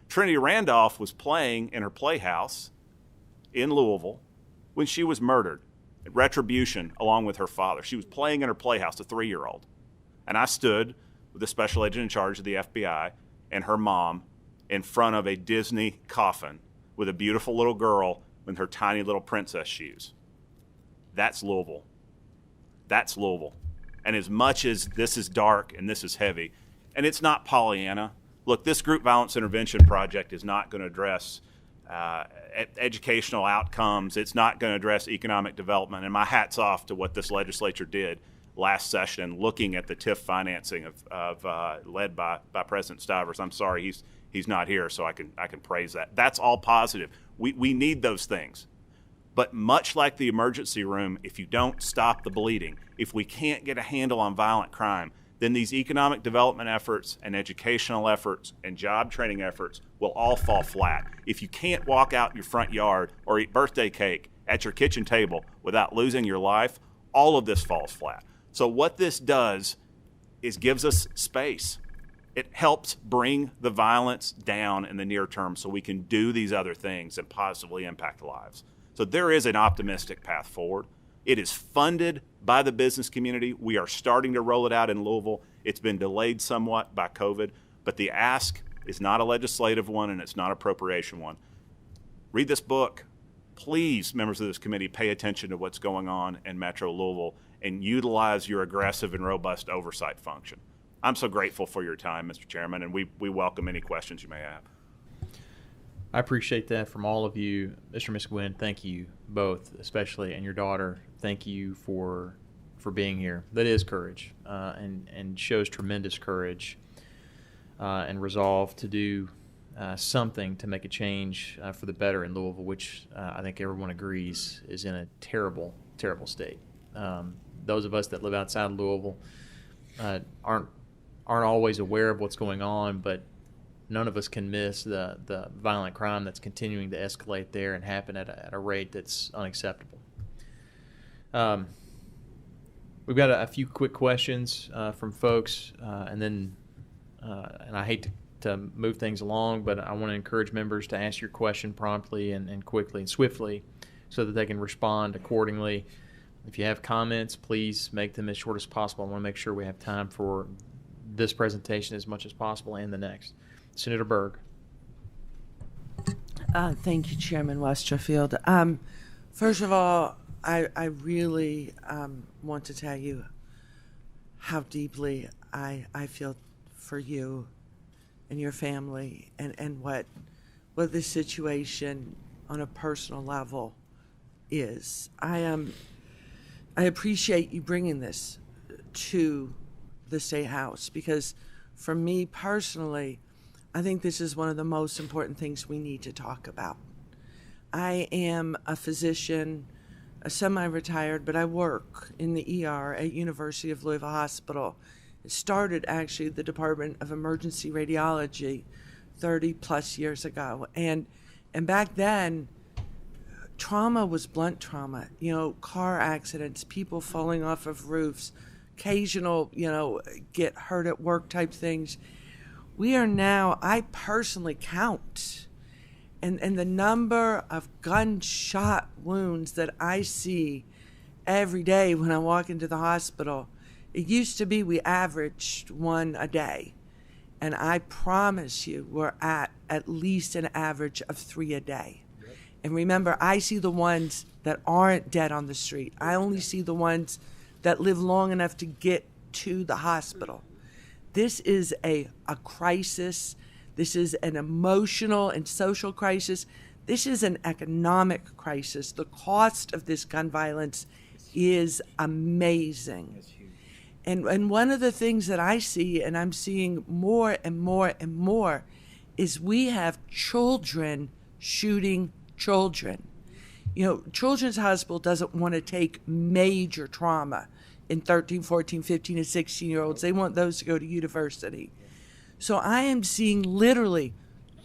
Trinity Randolph was playing in her playhouse in Louisville when she was murdered at Retribution along with her father. She was playing in her playhouse, a 3-year-old. And I stood with the special agent in charge of the FBI and her mom in front of a Disney coffin with a beautiful little girl with her tiny little princess shoes. That's Louisville. That's Louisville. And as much as this is dark and this is heavy, and it's not Pollyanna, look, this group violence intervention project is not going to address educational outcomes. It's not going to address economic development. And my hat's off to what this legislature did last session, looking at the TIF financing led by President Stivers. I'm sorry he's not here, so I can praise that. That's all positive. We need those things. But much like the emergency room, if you don't stop the bleeding, if we can't get a handle on violent crime, then these economic development efforts and educational efforts and job training efforts will all fall flat. If you can't walk out your front yard or eat birthday cake at your kitchen table without losing your life, all of this falls flat. So what this does is gives us space. It helps bring the violence down in the near term so we can do these other things and positively impact lives. So there is an optimistic path forward. It is funded by the business community. We are starting to roll it out in Louisville. It's been delayed somewhat by COVID, but the ask is not a legislative one and it's not an appropriation one. Read this book. Please, members of this committee, pay attention to what's going on in Metro Louisville and utilize your aggressive and robust oversight function. I'm so grateful for your time, Mr. Chairman, and we welcome any questions you may have. I appreciate that from all of you. Mr. and Ms. Gwynn, thank you both, especially, and your daughter. Thank you for being here. That is courage, and shows tremendous courage and resolve to do something to make a change for the better in Louisville, which I think everyone agrees is in a terrible, terrible state. Those of us that live outside of Louisville aren't always aware of what's going on, but none of us can miss the violent crime that's continuing to escalate there and happen at a rate that's unacceptable. We've got a few quick questions from folks, and I hate to move things along, but I want to encourage members to ask your question promptly and quickly and swiftly so that they can respond accordingly. If you have comments, please make them as short as possible. I want to make sure we have time for this presentation as much as possible and the next. Senator Berg. Thank you, Chairman Westerfield. First of all, I really want to tell you how deeply I feel for you and your family and what this situation on a personal level is. I appreciate you bringing this to the State House because for me personally, I think this is one of the most important things we need to talk about. I am a physician, a semi-retired, but I work in the ER at University of Louisville Hospital. It started actually the Department of Emergency Radiology 30 plus years ago. And back then, trauma was blunt trauma, car accidents, people falling off of roofs, occasional, get hurt at work type things. We are now, I personally count, and the number of gunshot wounds that I see every day when I walk into the hospital. It used to be we averaged one a day, and I promise you we're at least an average of 3 a day. And remember, I see the ones that aren't dead on the street. I only see the ones that live long enough to get to the hospital. This is a crisis. This is an emotional and social crisis. This is an economic crisis. The cost of this gun violence is amazing. And one of the things that I see, and I'm seeing more and more and more, is we have children shooting children. Children's Hospital doesn't want to take major trauma in 13, 14, 15, and 16-year-olds. They want those to go to university. So I am seeing literally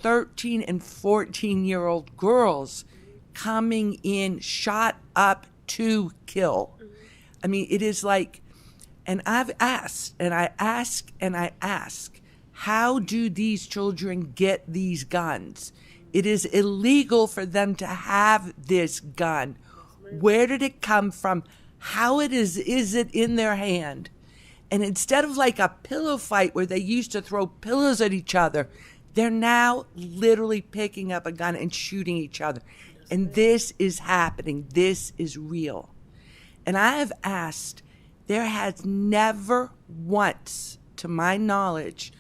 13 and 14-year-old girls coming in shot up to kill. I mean, it is like, and I've asked, and I ask, and I ask, how do these children get these guns? It is illegal for them to have this gun. Where did it come from? How is it in their hand? And instead of like a pillow fight where they used to throw pillows at each other, they're now literally picking up a gun and shooting each other. And this is happening. This is real. And I have asked, there has never once, to my knowledge,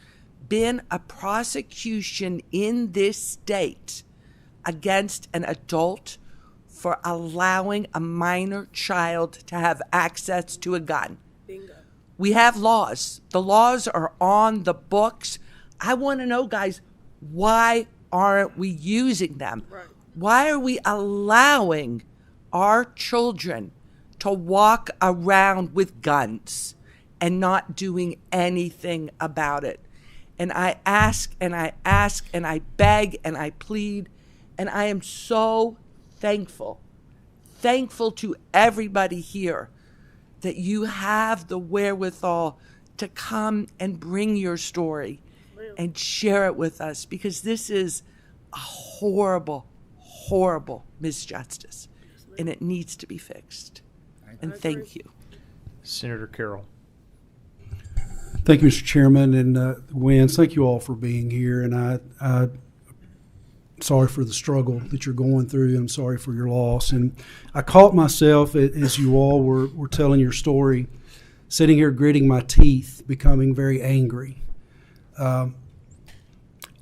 been a prosecution in this state against an adult for allowing a minor child to have access to a gun. Bingo. We have laws. The laws are on the books. I want to know, guys, why aren't we using them? Right. Why are we allowing our children to walk around with guns and not doing anything about it? And I ask, and I ask, and I beg, and I plead, and I am so thankful to everybody here that you have the wherewithal to come and bring your story and share it with us, because this is a horrible, horrible misjustice, and it needs to be fixed. And thank you. Senator Carroll. Thank you, Mr. Chairman, and Wins, thank you all for being here. And I'm sorry for the struggle that you're going through. I'm sorry for your loss. And I caught myself, as you all were telling your story, sitting here gritting my teeth, becoming very angry. Law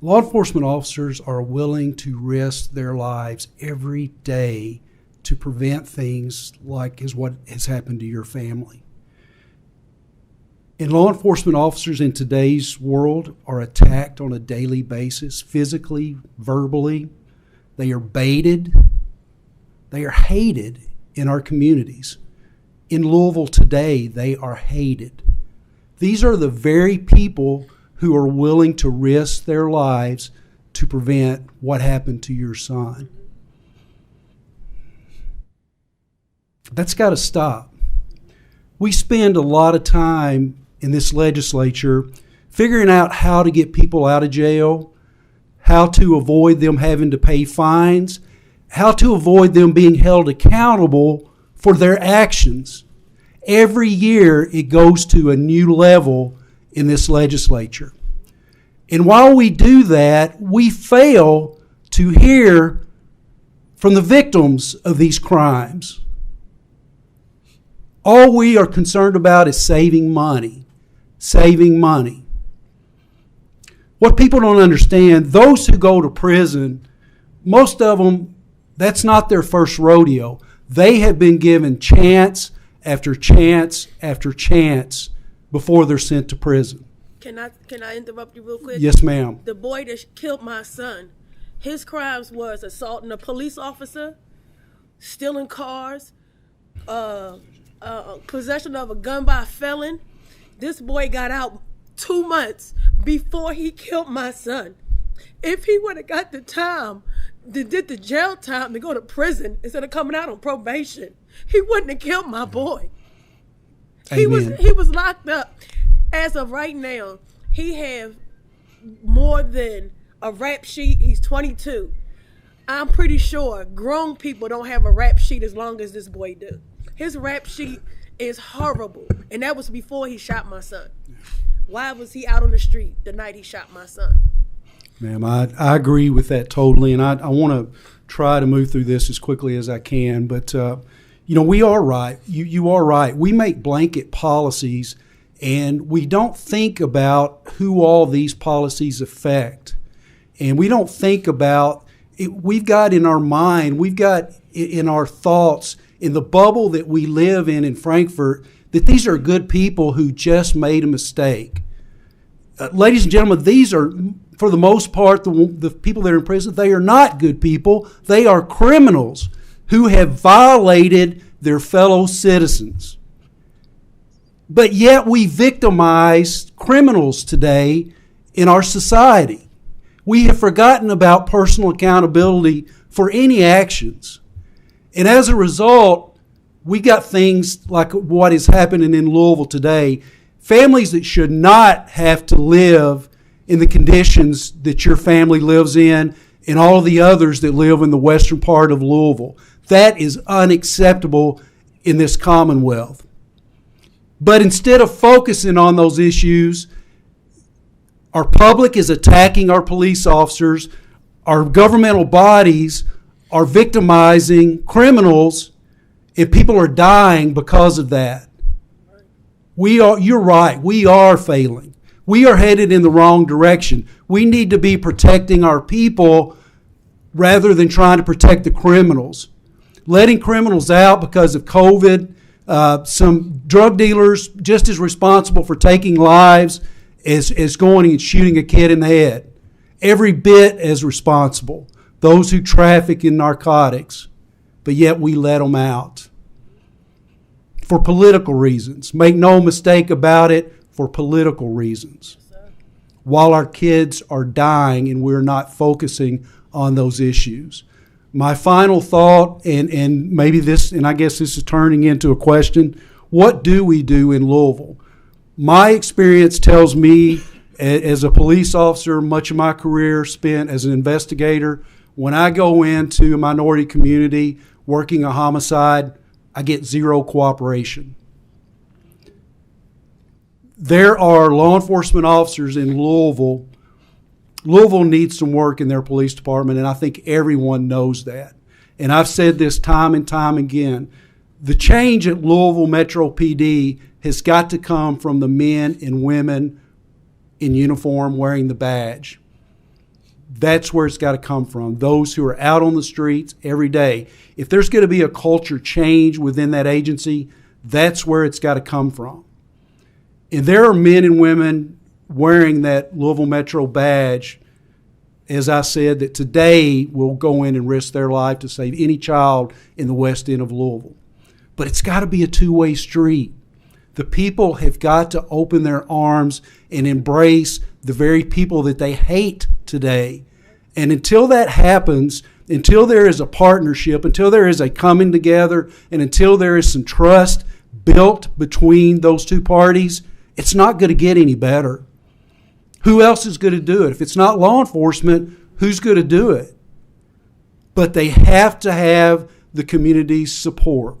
enforcement officers are willing to risk their lives every day to prevent things like is what has happened to your family. And law enforcement officers in today's world are attacked on a daily basis, physically, verbally. They are baited. They are hated in our communities. In Louisville today, they are hated. These are the very people who are willing to risk their lives to prevent what happened to your son. That's got to stop. We spend a lot of time in this legislature figuring out how to get people out of jail, how to avoid them having to pay fines, how to avoid them being held accountable for their actions. Every year it goes to a new level in this legislature. And while we do that, we fail to hear from the victims of these crimes. All we are concerned about is saving money. Saving money. What people don't understand, those who go to prison, most of them, that's not their first rodeo. They have been given chance after chance after chance before they're sent to prison. Can I interrupt you real quick? Yes, ma'am. The boy that killed my son, his crimes was assaulting a police officer, stealing cars, possession of a gun by a felon. This boy got out 2 months before he killed my son. If he would have got the time, did the jail time to go to prison instead of coming out on probation, he wouldn't have killed my boy. He was locked up. As of right now, he have more than a rap sheet. He's 22. I'm pretty sure grown people don't have a rap sheet as long as this boy do. His rap sheet is horrible, and that was before he shot my son. Why was he out on the street the night he shot my son? Ma'am, I agree with that totally, and I want to try to move through this as quickly as I can, but we are right. You are right. We make blanket policies, and we don't think about who all these policies affect. And we don't think about it. We've got in our mind, we've got in our thoughts, in the bubble that we live in Frankfort, that these are good people who just made a mistake. Ladies and gentlemen, these are, for the most part, the people that are in prison, they are not good people. They are criminals who have violated their fellow citizens. But yet we victimize criminals today in our society. We have forgotten about personal accountability for any actions. And as a result, we got things like what is happening in Louisville today. Families that should not have to live in the conditions that your family lives in and all the others that live in the western part of Louisville. That is unacceptable in this Commonwealth. But instead of focusing on those issues, our public is attacking our police officers, our governmental bodies are victimizing criminals, and people are dying because of that. You're right, we are failing. We are headed in the wrong direction. We need to be protecting our people rather than trying to protect the criminals. Letting criminals out because of COVID, some drug dealers just as responsible for taking lives as going and shooting a kid in the head. Every bit as responsible. Those who traffic in narcotics, but yet we let them out. For political reasons. Make no mistake about it, for political reasons. While our kids are dying and we're not focusing on those issues. My final thought, and maybe this, and I guess this is turning into a question, what do we do in Louisville? My experience tells me, as a police officer, much of my career spent as an investigator, when I go into a minority community working a homicide, I get zero cooperation. There are law enforcement officers in Louisville. Louisville needs some work in their police department, and I think everyone knows that. And I've said this time and time again. The change at Louisville Metro PD has got to come from the men and women in uniform wearing the badge. That's where it's got to come from, those who are out on the streets every day. If there's going to be a culture change within that agency, that's where it's got to come from. And there are men and women wearing that Louisville Metro badge, as I said, that today will go in and risk their life to save any child in the west end of Louisville. But it's got to be a two-way street. The people have got to open their arms and embrace the very people that they hate today. And until that happens, until there is a partnership, until there is a coming together, and until there is some trust built between those two parties, it's not going to get any better. Who else is going to do it? If it's not law enforcement, who's going to do it? But they have to have the community's support.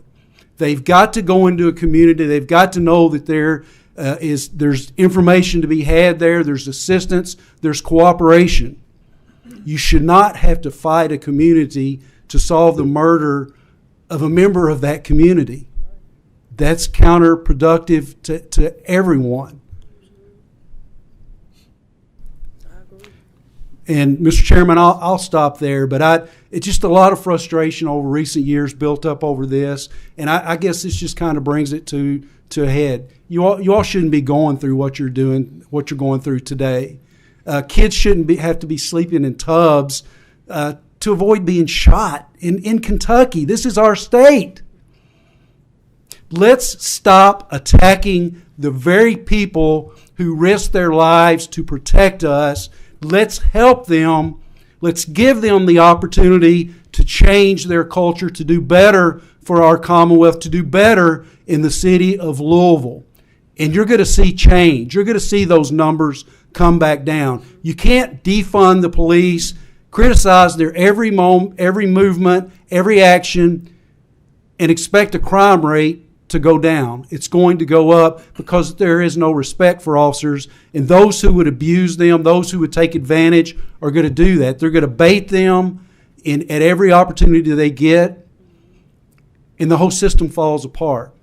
They've got to go into a community. They've got to know that there's information to be had there. There's assistance. There's cooperation. You should not have to fight a community to solve the murder of a member of that community. That's counterproductive to everyone. And Mr. Chairman, I'll stop there, but it's just a lot of frustration over recent years built up over this, and I guess this just kind of brings it to a head. You all shouldn't be going through what you're going through today. Kids shouldn't have to be sleeping in tubs to avoid being shot in Kentucky. This is our state. Let's stop attacking the very people who risk their lives to protect us. Let's help them. Let's give them the opportunity to change their culture, to do better for our Commonwealth, to do better in the city of Louisville. And you're going to see change. You're going to see those numbers come back down. You can't defund the police, criticize their every movement, every action, and expect a crime rate to go down. It's going to go up because there is no respect for officers, and those who would abuse them, those who would take advantage are going to do that. They're going to bait them at every opportunity they get, and the whole system falls apart.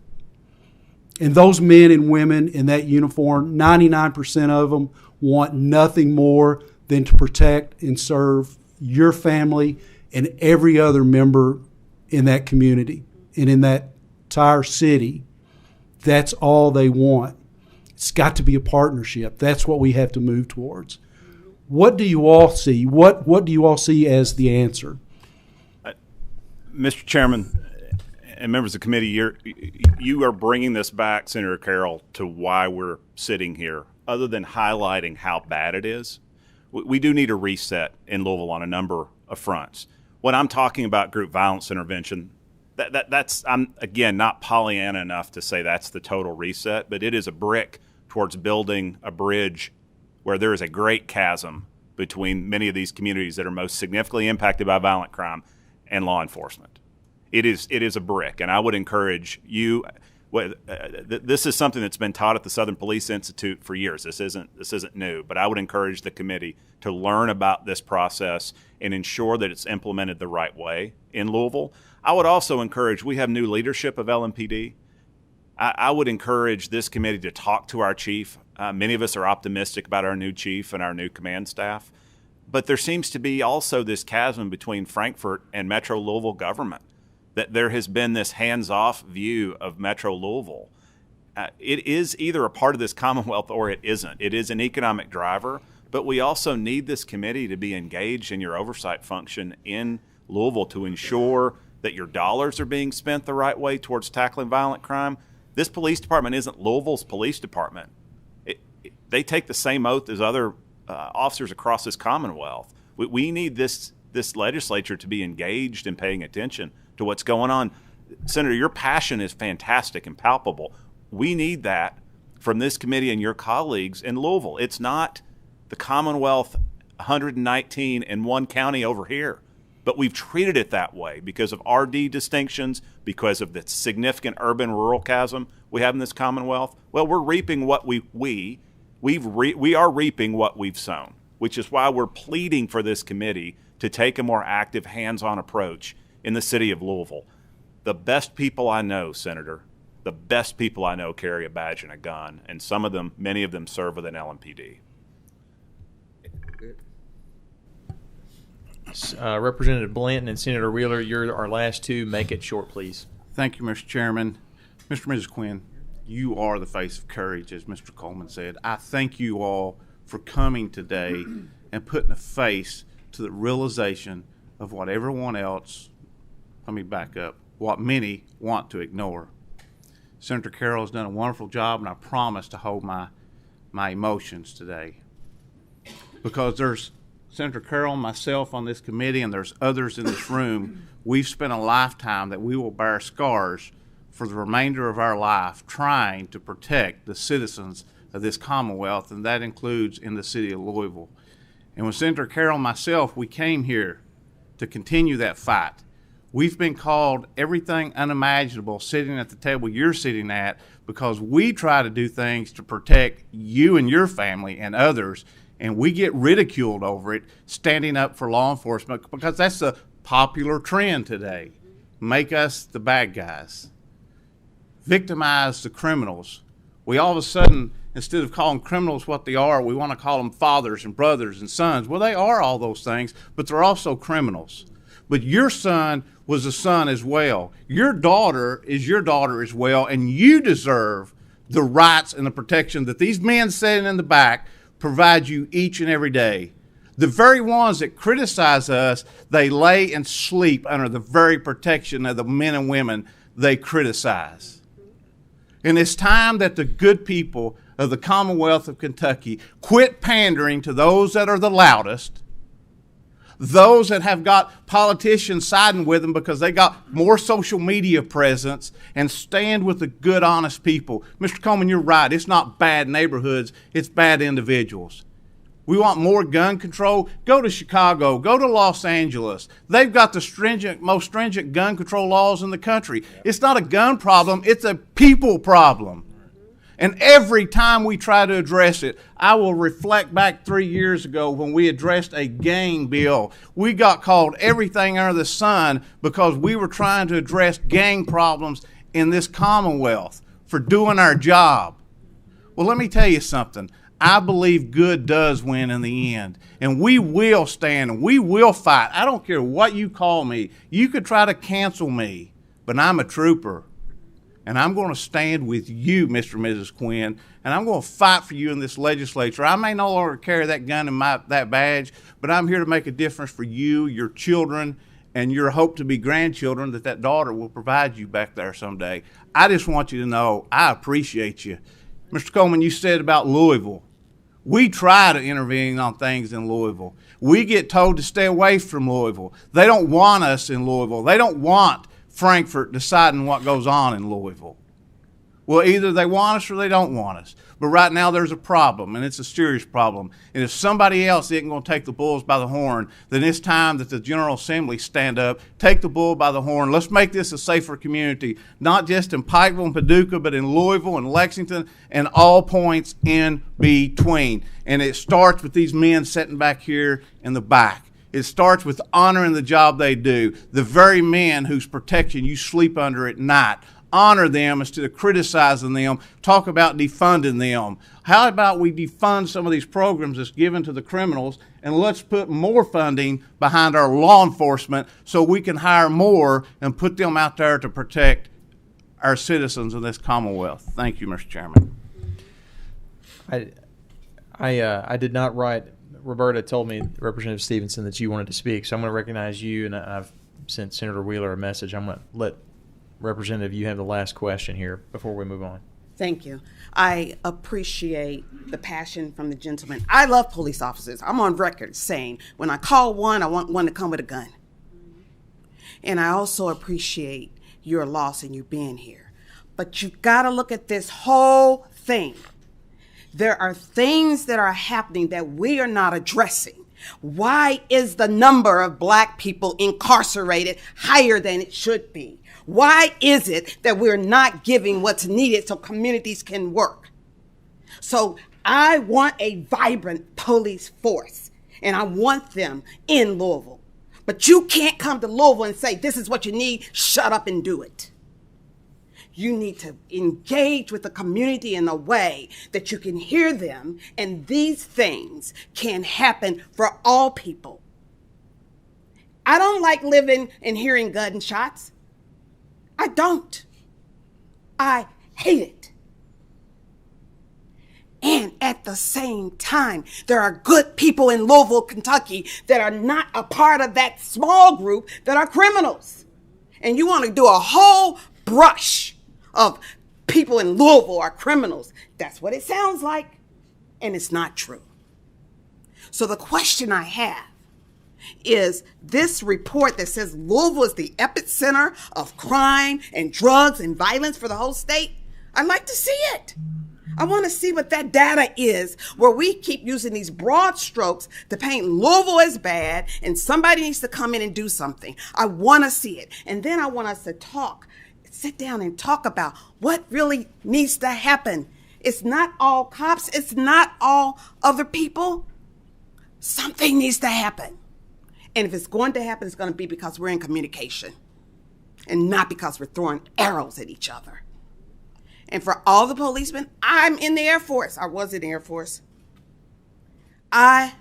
And those men and women in that uniform, 99% of them want nothing more than to protect and serve your family and every other member in that community and in that entire city. That's all they want. It's got to be a partnership. That's what we have to move towards. What do you all see? What do you all see as the answer? Mr. Chairman and members of the committee, you are bringing this back, Senator Carroll, to why we're sitting here. Other than highlighting how bad it is, we do need a reset in Louisville on a number of fronts. When I'm talking about group violence intervention, that's I'm, again, not Pollyanna enough to say that's the total reset, but it is a brick towards building a bridge where there is a great chasm between many of these communities that are most significantly impacted by violent crime and law enforcement. It is a brick, and I would encourage you. This is something that's been taught at the Southern Police Institute for years. This isn't new, but I would encourage the committee to learn about this process and ensure that it's implemented the right way in Louisville. I would also encourage, we have new leadership of LMPD. I would encourage this committee to talk to our chief. Many of us are optimistic about our new chief and our new command staff, but there seems to be also this chasm between Frankfort and Metro Louisville government, that there has been this hands-off view of Metro Louisville. It is either a part of this Commonwealth or it isn't. It is an economic driver, but we also need this committee to be engaged in your oversight function in Louisville to ensure that your dollars are being spent the right way towards tackling violent crime. This police department isn't Louisville's police department. They take the same oath as other officers across this Commonwealth. We need this legislature to be engaged in paying attention to what's going on. Senator, your passion is fantastic and palpable. We need that from this committee and your colleagues in Louisville. It's not the Commonwealth 119 in one county over here, but we've treated it that way because of RD distinctions, because of the significant urban-rural chasm we have in this Commonwealth. Well, we're reaping what we are reaping what we've sown, which is why we're pleading for this committee to take a more active, hands-on approach in the city of Louisville. The best people I know, Senator, the best people I know carry a badge and a gun, and many of them serve with an LMPD. Representative Blanton and Senator Wheeler, you're our last two. Make it short, please. Thank you, Mr. Chairman. Mr. and Mrs. Quinn, you are the face of courage, as Mr. Coleman said. I thank you all for coming today and putting a face to the realization of what everyone else, let me back up, what many want to ignore. Senator Carroll has done a wonderful job, and I promise to hold my emotions today. Because there's Senator Carroll, myself on this committee, and there's others in this room, we've spent a lifetime that we will bear scars for the remainder of our life trying to protect the citizens of this Commonwealth, and that includes in the city of Louisville. And when Senator Carroll and myself, we came here to continue that fight. We've been called everything unimaginable sitting at the table you're sitting at because we try to do things to protect you and your family and others, and we get ridiculed over it, standing up for law enforcement because that's a popular trend today. Make us the bad guys. Victimize the criminals. We all of a sudden, instead of calling criminals what they are, we want to call them fathers and brothers and sons. Well, they are all those things, but they're also criminals. But your son was a son as well. Your daughter is your daughter as well, and you deserve the rights and the protection that these men sitting in the back provide you each and every day. The very ones that criticize us, they lay and sleep under the very protection of the men and women they criticize. And it's time that the good people of the Commonwealth of Kentucky quit pandering to those that are the loudest, those that have got politicians siding with them because they got more social media presence, and stand with the good, honest people. Mr. Coleman, you're right. It's not bad neighborhoods. It's bad individuals. We want more gun control. Go to Chicago. Go to Los Angeles. They've got the most stringent gun control laws in the country. It's not a gun problem. It's a people problem. And every time we try to address it, I will reflect back 3 years ago when we addressed a gang bill. We got called everything under the sun because we were trying to address gang problems in this Commonwealth for doing our job. Well, let me tell you something. I believe good does win in the end. And we will stand and we will fight. I don't care what you call me. You could try to cancel me, but I'm a trooper. And I'm going to stand with you, Mr. and Mrs. Quinn, and I'm going to fight for you in this legislature. I may no longer carry that gun and that badge, but I'm here to make a difference for you, your children, and your hope-to-be grandchildren that daughter will provide you back there someday. I just want you to know I appreciate you. Mr. Coleman, you said about Louisville. We try to intervene on things in Louisville. We get told to stay away from Louisville. They don't want us in Louisville. They don't want Frankfurt deciding what goes on in Louisville. Well, either they want us or they don't want us. But right now there's a problem, and it's a serious problem. And if somebody else isn't going to take the bulls by the horn, then it's time that the General Assembly stand up, take the bull by the horn. Let's make this a safer community, not just in Pikeville and Paducah, but in Louisville and Lexington and all points in between. And it starts with these men sitting back here in the back. It starts with honoring the job they do. The very men whose protection you sleep under at night. Honor them instead of criticizing them. Talk about defunding them. How about we defund some of these programs that's given to the criminals, and let's put more funding behind our law enforcement so we can hire more and put them out there to protect our citizens in this Commonwealth. Thank you, Mr. Chairman. I did not write. Roberta told me, Representative Stevenson, that you wanted to speak, so I'm going to recognize you, and I've sent Senator Wheeler a message. I'm going to let Representative, you have the last question here before we move on. Thank you. I appreciate the passion from the gentleman. I love police officers. I'm on record saying when I call one, I want one to come with a gun. And I also appreciate your loss and you being here. But you got to look at this whole thing. There are things that are happening that we are not addressing. Why is the number of Black people incarcerated higher than it should be? Why is it that we're not giving what's needed so communities can work? So I want a vibrant police force, and I want them in Louisville. But you can't come to Louisville and say, this is what you need, shut up and do it. You need to engage with the community in a way that you can hear them, and these things can happen for all people. I don't like living and hearing gunshots. I don't. I hate it. And at the same time, there are good people in Louisville, Kentucky that are not a part of that small group that are criminals. And you want to do a whole brush of people in Louisville are criminals. That's what it sounds like. And it's not true. So the question I have is this report that says Louisville is the epicenter of crime and drugs and violence for the whole state. I'd like to see it. I want to see what that data is, where we keep using these broad strokes to paint Louisville as bad and somebody needs to come in and do something. I want to see it. And then I want us to sit down and talk about what really needs to happen. It's not all cops. It's not all other people. Something needs to happen. And if it's going to happen, it's going to be because we're in communication and not because we're throwing arrows at each other. And for all the policemen, I'm in the Air Force. I was in the Air Force. I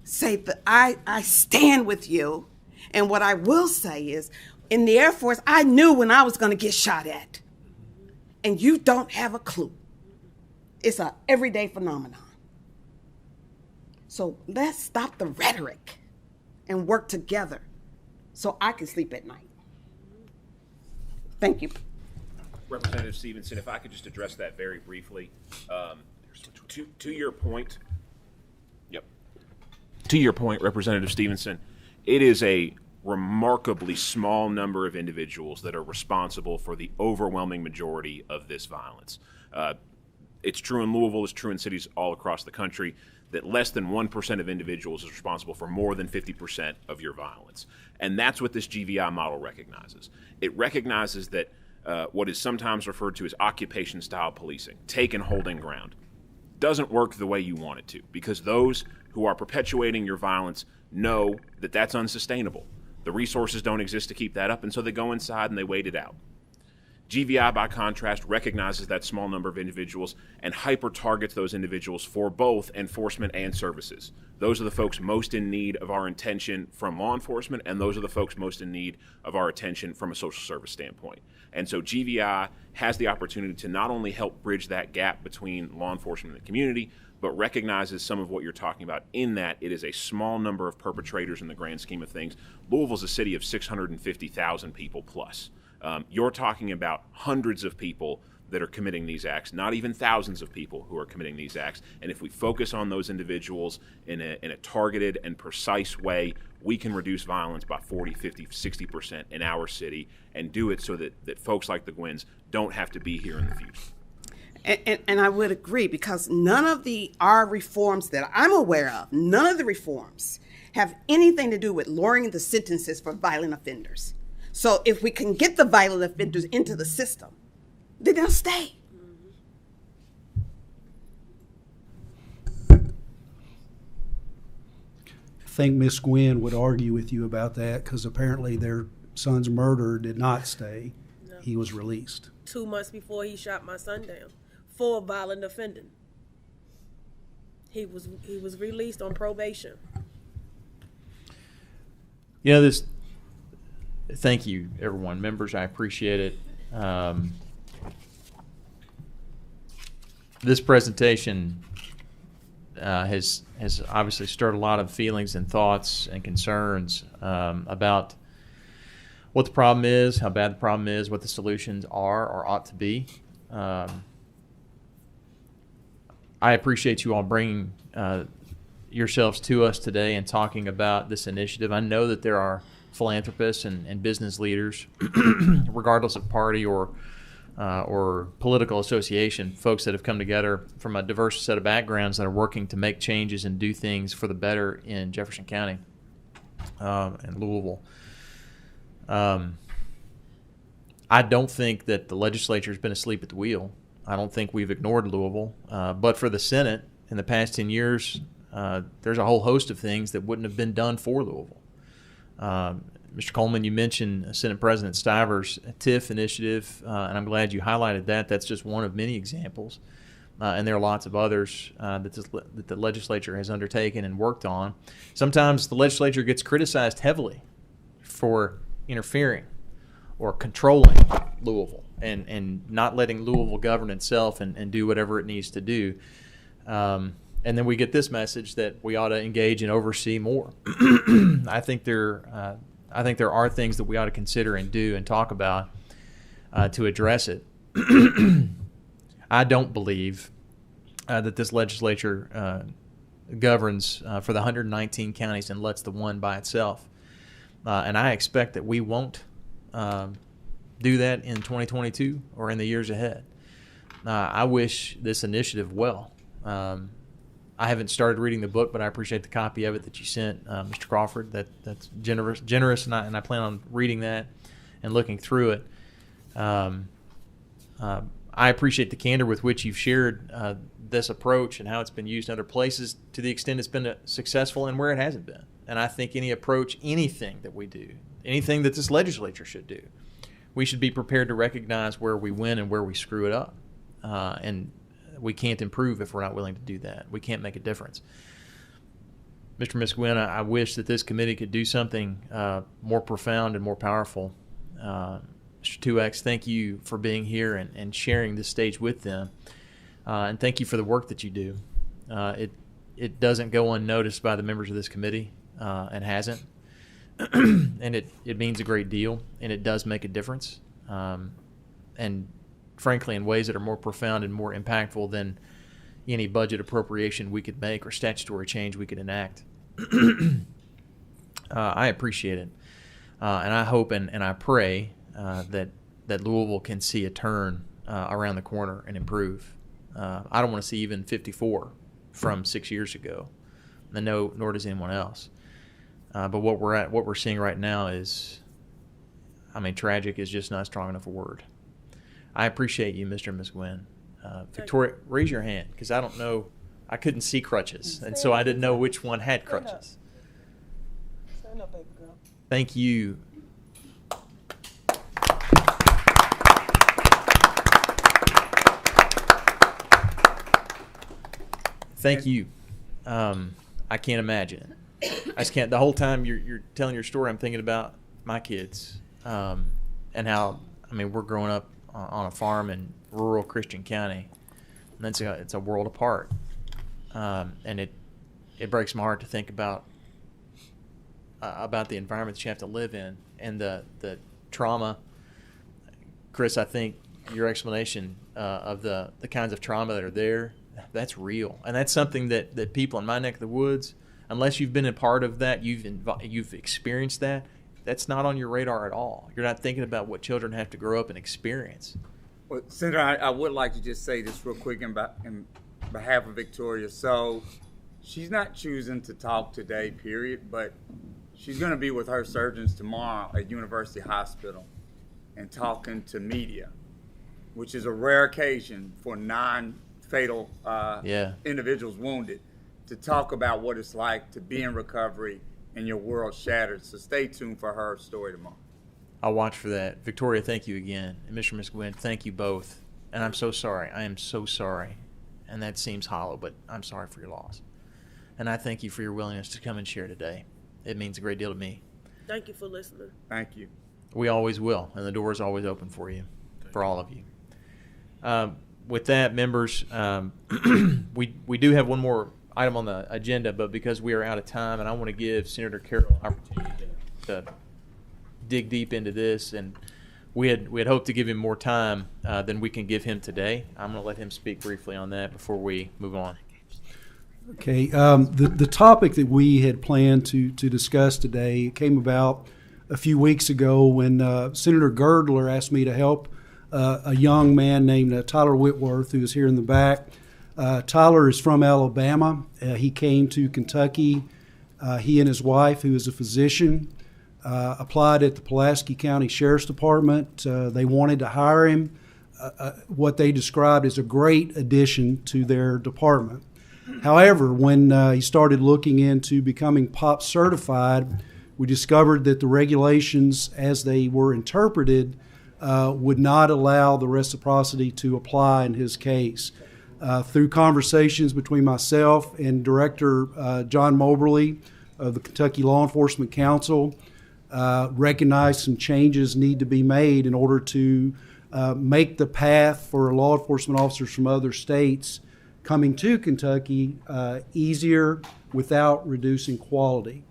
say that I stand with you. And what I will say is, in the Air Force, I knew when I was going to get shot at. And you don't have a clue. It's an everyday phenomenon. So let's stop the rhetoric and work together so I can sleep at night. Thank you. Representative Stevenson, if I could just address that very briefly. To your point, to your point, Representative Stevenson, it is a remarkably small number of individuals that are responsible for the overwhelming majority of this violence. It's true in Louisville, it's true in cities all across the country, that less than 1% of individuals is responsible for more than 50% of your violence. And that's what this GVI model recognizes. It recognizes that what is sometimes referred to as occupation-style policing, take and holding ground, doesn't work the way you want it to, because those who are perpetuating your violence know that that's unsustainable. The resources don't exist to keep that up, and so they go inside and they wait it out. GVI, by contrast, recognizes that small number of individuals and hyper-targets those individuals for both enforcement and services. Those are the folks most in need of our attention from law enforcement, and those are the folks most in need of our attention from a social service standpoint. And so GVI has the opportunity to not only help bridge that gap between law enforcement and the community, but recognizes some of what you're talking about in that it is a small number of perpetrators in the grand scheme of things. Louisville's a city of 650,000 people plus. You're talking about hundreds of people that are committing these acts, not even thousands of people who are committing these acts. And if we focus on those individuals in a targeted and precise way, we can reduce violence by 40, 50, 60% in our city and do it so that folks like the Gwynns don't have to be here in the future. And I would agree, because none of our reforms that I'm aware of, none of the reforms have anything to do with lowering the sentences for violent offenders. So if we can get the violent offenders into the system, then they'll stay. I think Miss Gwynn would argue with you about that, because apparently their son's murder did not stay. No. He was released 2 months before he shot my son down for violent offending. He was released on probation. You know, thank you, everyone. Members, I appreciate it. This presentation has obviously stirred a lot of feelings and thoughts and concerns about what the problem is, how bad the problem is, what the solutions are or ought to be. I appreciate you all bringing yourselves to us today and talking about this initiative. I know that there are philanthropists and business leaders, regardless of party or political association, folks that have come together from a diverse set of backgrounds that are working to make changes and do things for the better in Jefferson County and Louisville. I don't think that the legislature has been asleep at the wheel. I don't think we've ignored Louisville. But for the Senate, in the past 10 years, there's a whole host of things that wouldn't have been done for Louisville. Mr. Coleman, you mentioned Senate President Stiver's TIF initiative, and I'm glad you highlighted that. That's just one of many examples. And there are lots of others that the legislature has undertaken and worked on. Sometimes the legislature gets criticized heavily for interfering or controlling Louisville and not letting Louisville govern itself and do whatever it needs to do. And then we get this message that we ought to engage and oversee more. I think there are things that we ought to consider and do and talk about to address it. I don't believe that this legislature governs for the 119 counties and lets the one by itself. And I expect that we won't do that in 2022 or in the years ahead. I wish this initiative well. I haven't started reading the book, but I appreciate the copy of it that you sent, Mr. Crawford. That's generous, and I plan on reading that and looking through it. I appreciate the candor with which you've shared this approach and how it's been used in other places to the extent it's been successful and where it hasn't been. And I think any approach, anything that we do, anything that this legislature should do, we should be prepared to recognize where we win and where we screw it up. And we can't improve if we're not willing to do that. We can't make a difference. Mr. Ms. Gwynn, I wish that this committee could do something more profound and more powerful. Mr. 2X, thank you for being here and sharing this stage with them. And thank you for the work that you do. It doesn't go unnoticed by the members of this committee, and hasn't. And it means a great deal, and it does make a difference. And frankly, in ways that are more profound and more impactful than any budget appropriation we could make or statutory change we could enact. I appreciate it. And I hope and I pray that Louisville can see a turn around the corner and improve. I don't want to see even 54 from 6 years ago, and nor does anyone else. But what we're seeing right now is, tragic is just not strong enough a word. I appreciate you, Mr. and Ms. Gwynn. Victoria, raise your hand, because I don't know. I couldn't see crutches, and so I didn't know which one had crutches. Stand up, baby girl. Thank you. Thank you. I can't imagine. I just can't. The whole time you're telling your story, I'm thinking about my kids and how, we're growing up on a farm in rural Christian County, and it's a world apart. And it breaks my heart to think about the environment that you have to live in and the trauma. Chris, I think your explanation of the kinds of trauma that are there, that's real, and that's something that people in my neck of the woods, unless you've been a part of that, you've experienced that. That's not on your radar at all. You're not thinking about what children have to grow up and experience. Well, Senator, I would like to just say this real quick in behalf of Victoria. So she's not choosing to talk today, period, but she's going to be with her surgeons tomorrow at University Hospital and talking to media, which is a rare occasion for non-fatal individuals wounded to talk about what it's like to be in recovery and your world shattered. So stay tuned for her story tomorrow. I'll watch for that. Victoria, thank you again. And Mr. and Ms. Gwynn, thank you both. And I'm so sorry. I am so sorry. And that seems hollow, but I'm sorry for your loss. And I thank you for your willingness to come and share today. It means a great deal to me. Thank you for listening. Thank you. We always will, and the door is always open for you, for all of you. With that, members, we do have one more item on the agenda, but because we are out of time, and I want to give Senator Carroll an opportunity to dig deep into this, and we had hoped to give him more time than we can give him today. I'm going to let him speak briefly on that before we move on. Okay, the topic that we had planned to discuss today came about a few weeks ago when Senator Girdler asked me to help a young man named Tyler Whitworth, who is here in the back. Tyler is from Alabama. He came to Kentucky. He and his wife, who is a physician, applied at the Pulaski County Sheriff's Department. They wanted to hire him, what they described as a great addition to their department. However, when he started looking into becoming POP certified, we discovered that the regulations as they were interpreted would not allow the reciprocity to apply in his case. Through conversations between myself and Director John Moberly of the Kentucky Law Enforcement Council, recognized some changes need to be made in order to make the path for law enforcement officers from other states coming to Kentucky easier without reducing quality.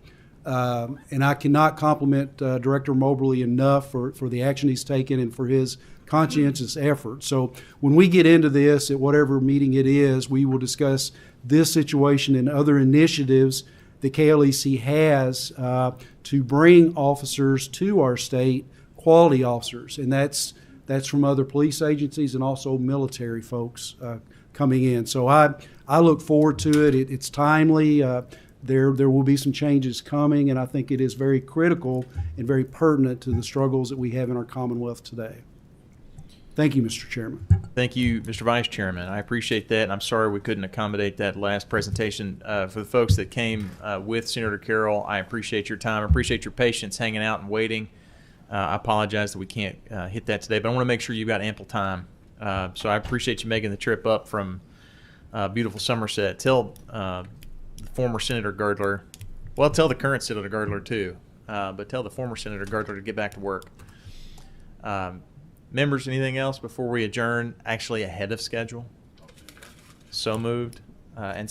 And I cannot compliment Director Moberly enough for the action he's taken and for his conscientious effort. So when we get into this at whatever meeting it is, we will discuss this situation and other initiatives the KLEC has to bring officers to our state, quality officers, and that's from other police agencies and also military folks coming in. So I look forward to it. It's timely. There will be some changes coming, and I think it is very critical and very pertinent to the struggles that we have in our Commonwealth today. Thank you, Mr. Chairman. Thank you, Mr. Vice Chairman. I appreciate that, and I'm sorry we couldn't accommodate that last presentation. For the folks that came with Senator Carroll, I appreciate your time. I appreciate your patience hanging out and waiting. I apologize that we can't hit that today, but I want to make sure you've got ample time. So I appreciate you making the trip up from beautiful Somerset. Tell the former Senator Girdler, well, tell the current Senator Girdler too, but tell the former Senator Girdler to get back to work. Members, anything else before we adjourn? Actually ahead of schedule. So moved and